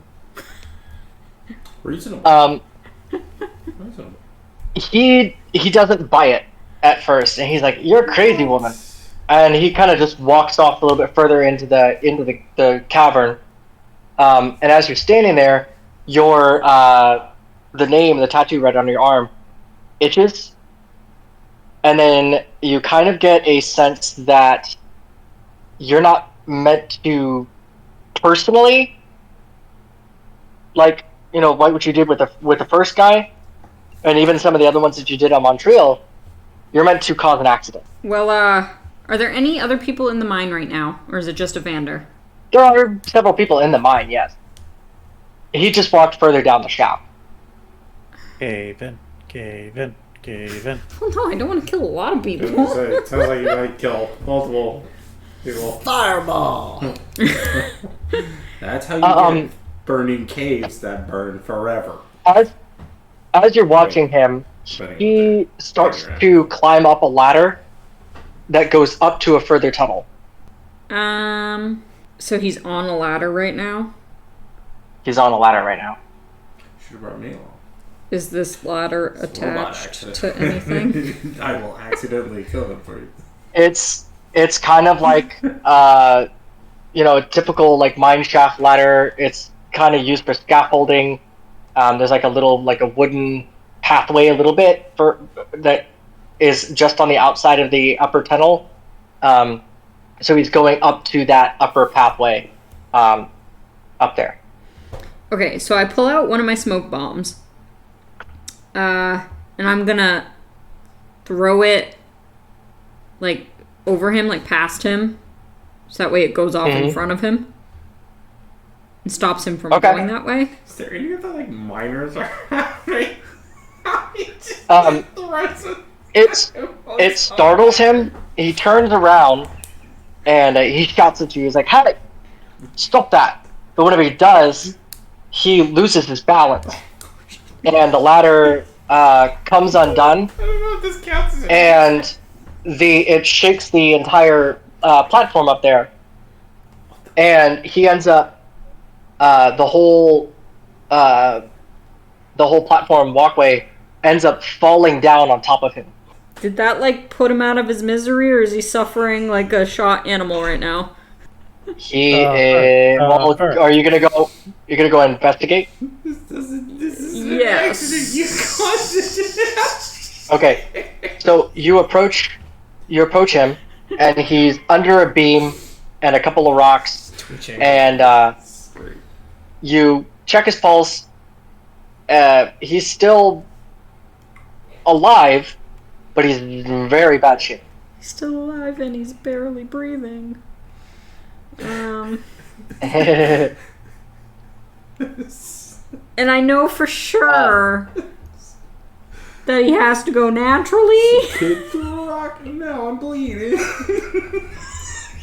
C: Reasonable.
E: He doesn't buy it at first, and he's like, "You're a crazy woman," and he kind of just walks off a little bit further into the cavern. And as you're standing there, your the tattoo right on your arm itches. And then you kind of get a sense that you're not meant to personally, like, you know, like what you did with the first guy, and even some of the other ones that you did on Montreal, you're meant to cause an accident.
F: Well, are there any other people in the mine right now, or is it just Evander?
E: There are several people in the mine, yes. He just walked further down the shaft.
D: Cave in.
F: Oh no, I don't want to kill a lot of people.
C: It sounds like you might kill multiple people.
B: Fireball!
C: That's how you get burning caves that burn forever.
E: As you're watching him, he starts to climb up a ladder that goes up to a further tunnel.
F: So he's on a ladder right now?
E: He's on a ladder right now.
C: Should have brought me along.
F: Is this ladder attached
C: accident.
F: to anything?
C: I will accidentally kill him for you.
E: It's kind of like a typical like mine shaft ladder. It's kind of used for scaffolding. There's like a wooden pathway a little bit that is just on the outside of the upper tunnel. So he's going up to that upper pathway up there.
F: Okay, so I pull out one of my smoke bombs. And I'm gonna throw it like over him, like past him. So that way it goes off in front of him. And stops him from going that way.
C: Is there any of the like miners are happening?
E: It startles him. He turns around and he shouts at you. He's like, "Hey, stop that!" But whenever he does, he loses his balance, and the ladder comes undone.
C: I don't know if this counts as
E: And it shakes the entire platform up there, and he ends up the whole platform walkway ends up falling down on top of him.
F: Did that like put him out of his misery, or is he suffering like a shot animal right now?
E: He are you gonna go? You're gonna go investigate?
C: This is an
F: Yes.
C: accident. You caused it.
E: Okay, so you approach him, and he's under a beam and a couple of rocks, and you check his pulse. He's still alive, but he's in very bad shape.
F: He's still alive and he's barely breathing. And I know for sure that he has to go naturally.
C: Hit the rock. Now I'm bleeding.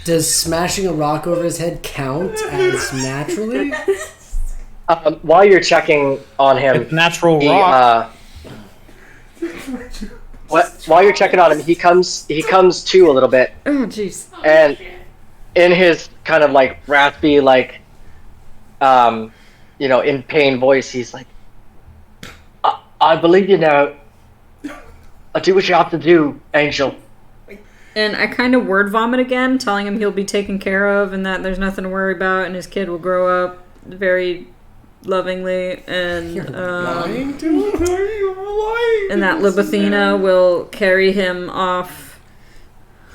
B: Does smashing a rock over his head count as naturally?
E: While you're checking on him,
D: It's natural rock.
E: while you're checking on him, he comes to a little bit,
F: Oh, jeez.
E: and in his kind of like raspy, like, in pain voice, he's like, I believe you now. Do what you have to do, Angel.
F: And I kind of word vomit again, telling him he'll be taken care of and that there's nothing to worry about, and his kid will grow up very lovingly, and
B: Lying?
F: and that Libathina will carry him off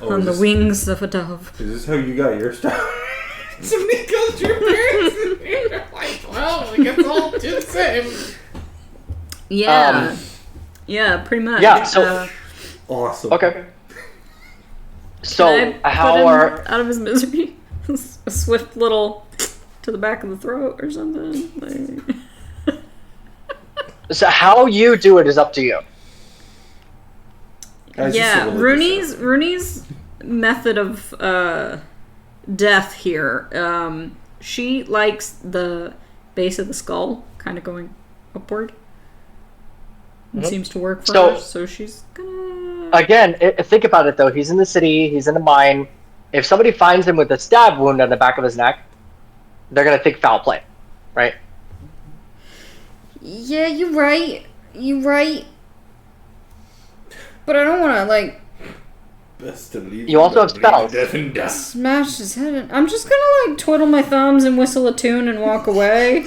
F: on the wings of a dove.
C: Is this how you got your start? Somebody killed your parents. And you're like, well, I guess all do the same.
F: Yeah. Yeah, pretty much.
E: Yeah, so-
C: Awesome.
E: Okay.
F: Can
E: So
F: I
E: how
F: put him
E: are
F: out of his misery? A swift little to the back of the throat or something. Like...
E: so how you do it is up to you.
F: Yeah, Runi's method of death here. She likes the base of the skull kind of going upward. It seems to work for her, so she's gonna...
E: Again, think about it though. He's in the city. He's in the mine. If somebody finds him with a stab wound on the back of his neck, they're gonna think foul play, right?
F: Yeah, you're right. You're right. But I don't want to, like,
C: Best to leave
E: You also have spells.
C: death and dust.
F: smash his head in. I'm just gonna, like, twiddle my thumbs and whistle a tune and walk away.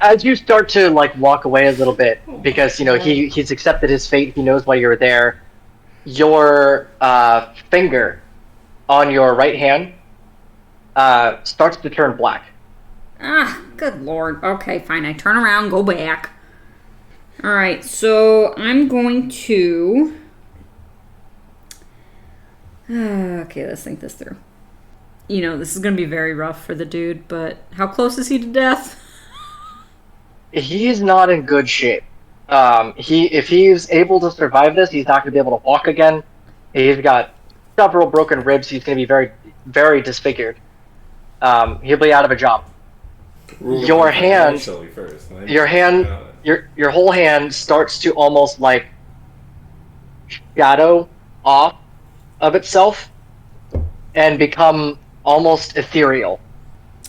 E: As you start to like walk away a little bit, because he's accepted his fate. He knows why you're there. Your finger on your right hand starts to turn black.
F: Ah, good lord. Okay, fine. I turn around, go back. Alright, so I'm going to... Okay, let's think this through. This is going to be very rough for the dude, but how close is he to death?
E: He's not in good shape. If he's able to survive this, he's not going to be able to walk again. He's got several broken ribs. He's going to be very, very disfigured. He'll be out of a job. Your hand, your whole hand starts to almost like shadow off of itself, and become almost ethereal.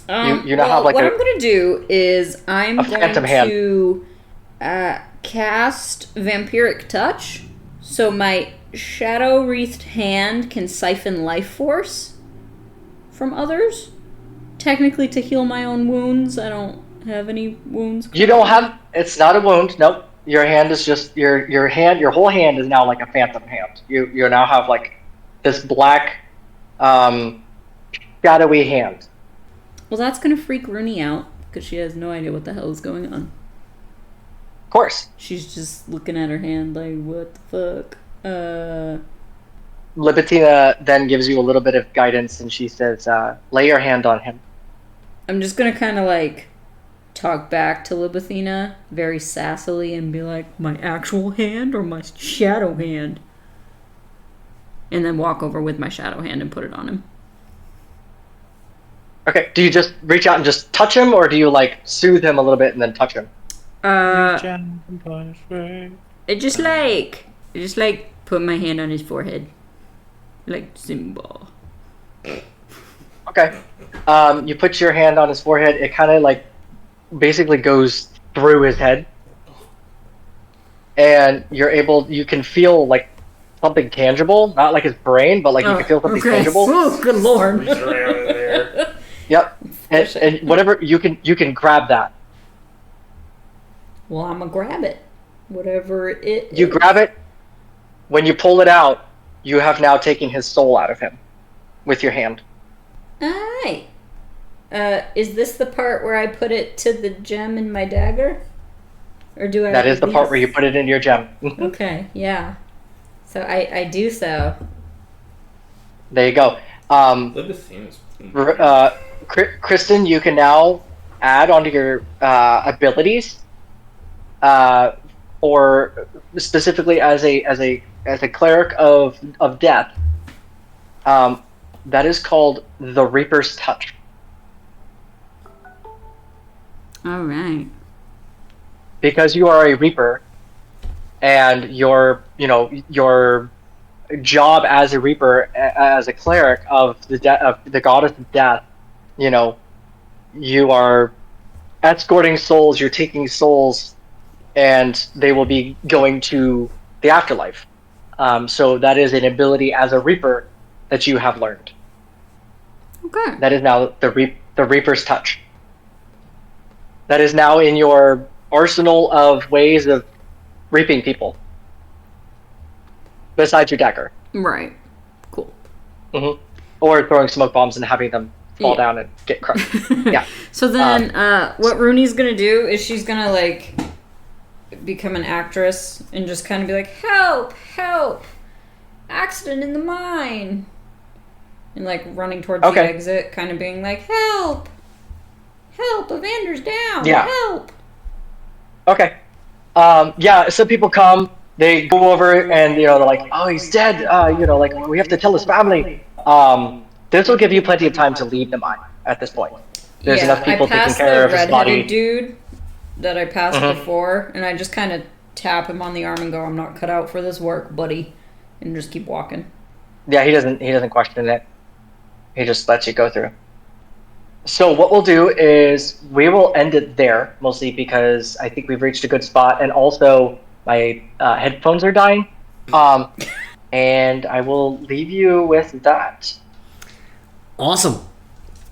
E: You now have like
F: what I'm going to do is I'm
E: a
F: going
E: phantom hand.
F: to cast Vampiric Touch, so my shadow-wreathed hand can siphon life force from others. Technically to heal my own wounds. I don't have any wounds.
E: You don't have. It's not a wound. Nope. Your hand is just your hand. Your whole hand is now like a phantom hand. You now have like this black, shadowy hand.
F: Well, that's going to freak Runi out because she has no idea what the hell is going on.
E: Of course.
F: She's just looking at her hand like, what the fuck?
E: Libitina then gives you a little bit of guidance, and she says, "Lay your hand on him."
F: I'm just going to kind of like talk back to Libitina very sassily and be like, my actual hand or my shadow hand? And then walk over with my shadow hand and put it on him.
E: Okay. Do you just reach out and just touch him, or do you like soothe him a little bit and then touch him?
F: I just like put my hand on his forehead. Like Simba.
E: Okay. You put your hand on his forehead. It kind of like basically goes through his head, and you can feel like something tangible, not like his brain, but like you can feel something tangible.
F: Oh, good lord.
C: Reach around in there.
E: Yep. And whatever you can grab that.
F: Well, I'm gonna grab it. Whatever it
E: You
F: is.
E: grab it. When you pull it out, you have now taken his soul out of him with your hand.
F: Alright. Is this the part where I put it to the gem in my dagger? Or do I...
E: That is the part where you put it in your gem.
F: Okay, yeah. So I do so.
E: There you go.
C: Libitina
E: Kristen, you can now add onto your abilities, or specifically as a cleric of death. That is called the Reaper's Touch.
F: All right.
E: Because you are a Reaper, and your job as a Reaper, as a cleric of the goddess of death, you are escorting souls. You're taking souls, and they will be going to the afterlife. So that is an ability as a Reaper that you have learned.
F: Okay.
E: That is now the Reaper's Touch. That is now in your arsenal of ways of reaping people. Besides your dagger.
F: Right. Cool.
E: Mm-hmm. Or throwing smoke bombs and having them fall down and get crushed. Yeah.
F: So then, what Runi's gonna do is she's gonna, like, become an actress and just kind of be like, help! Help! Accident in the mine! And, like, running towards the exit, kind of being like, help! Help! Evander's down!
E: Yeah.
F: Help!
E: Okay. Yeah, some people come, they go over and, they're like, oh, he's dead, like, we have to tell his family. This will give you plenty of time to leave the mine at this point. There's enough people taking care of his body.
F: I passed the redheaded dude that I passed before, and I just kind of tap him on the arm and go, I'm not cut out for this work, buddy. And just keep walking.
E: Yeah, he doesn't question it. He just lets you go through. So what we'll do is we will end it there, mostly because I think we've reached a good spot, and also my headphones are dying. And I will leave you with that.
B: Awesome.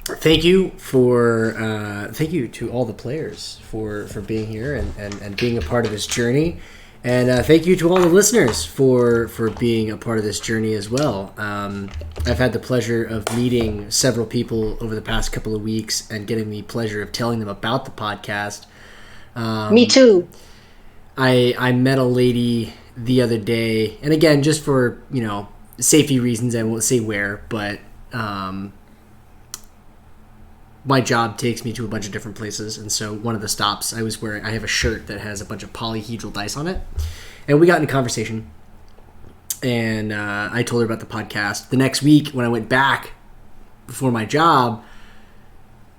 B: Thank you to all the players for being here and being a part of this journey. And thank you to all the listeners for being a part of this journey as well. I've had the pleasure of meeting several people over the past couple of weeks and getting the pleasure of telling them about the podcast.
E: Me too.
B: I met a lady the other day, and again, just for, safety reasons, I won't say where, but my job takes me to a bunch of different places, and so one of the stops I have a shirt that has a bunch of polyhedral dice on it, and we got in conversation, and I told her about the podcast. The next week when I went back for my job,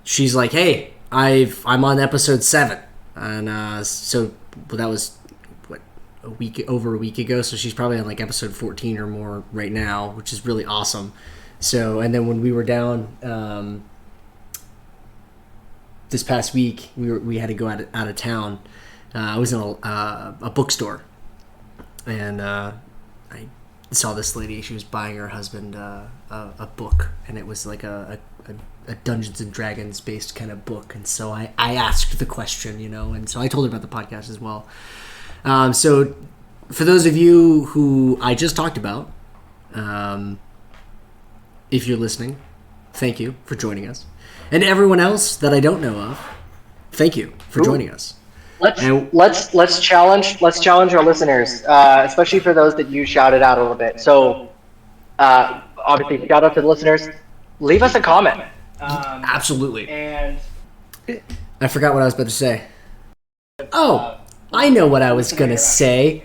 B: she's like, hey, I'm on episode 7, and so that was over a week ago, so she's probably on like episode 14 or more right now, which is really awesome. So, and then when we were down this past week, we had to go out of town. I was in a bookstore, and I saw this lady. She was buying her husband a book, and it was like a Dungeons and Dragons based kind of book. And so I asked the question, and so I told her about the podcast as well. So for those of you who I just talked about, if you're listening, thank you for joining us. And everyone else that I don't know of, thank you for joining us.
E: Let's challenge our listeners, especially for those that you shouted out a little bit. So, obviously, shout out to the listeners. Leave us a comment.
B: Absolutely.
E: And
B: I forgot what I was about to say. Oh, I know what I was going to say.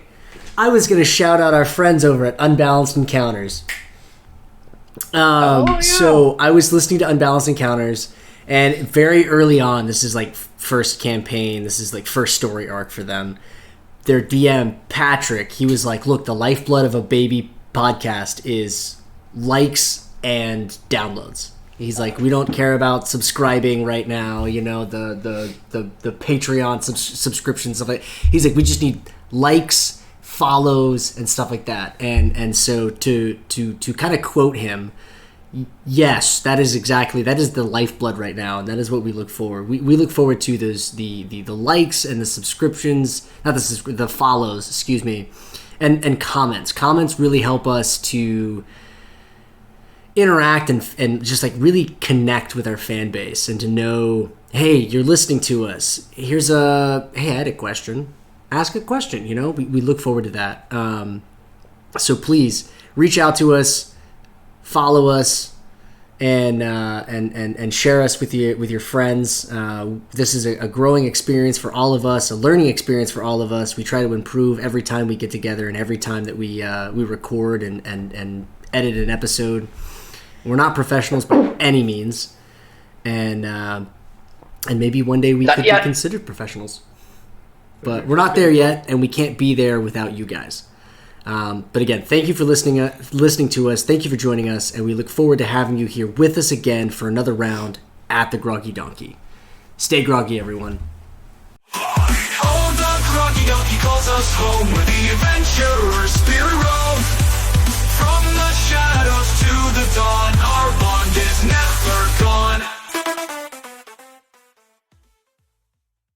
B: I was going to shout out our friends over at Unbalanced Encounters. So I was listening to Unbalanced Encounters, and very early on, this is like first campaign, this is like first story arc for them. Their DM, Patrick, he was like, look, the lifeblood of a baby podcast is likes and downloads. He's like, we don't care about subscribing right now, the Patreon subscriptions stuff. He's like, we just need likes, follows, and stuff like that. And so to kind of quote him, yes, that is the lifeblood right now, and that is what we look forward. We look forward to those the likes and the subscriptions, the follows, excuse me, and comments. Comments really help us to interact and just like really connect with our fan base, and to know, hey, you're listening to us. Hey, I had a question. Ask a question. We look forward to that. So please reach out to us, follow us, and share us with your friends. This is a growing experience for all of us, a learning experience for all of us. We try to improve every time we get together and every time that we record and edit an episode. We're not professionals by any means, and maybe one day we could be considered professionals. But we're not there yet, and we can't be there without you guys. But again, thank you for listening to us. Thank you for joining us, and we look forward to having you here with us again for another round at the Groggy Donkey. Stay groggy, everyone.
A: Oh, the Groggy Donkey calls us home, where the adventurers spirit roam.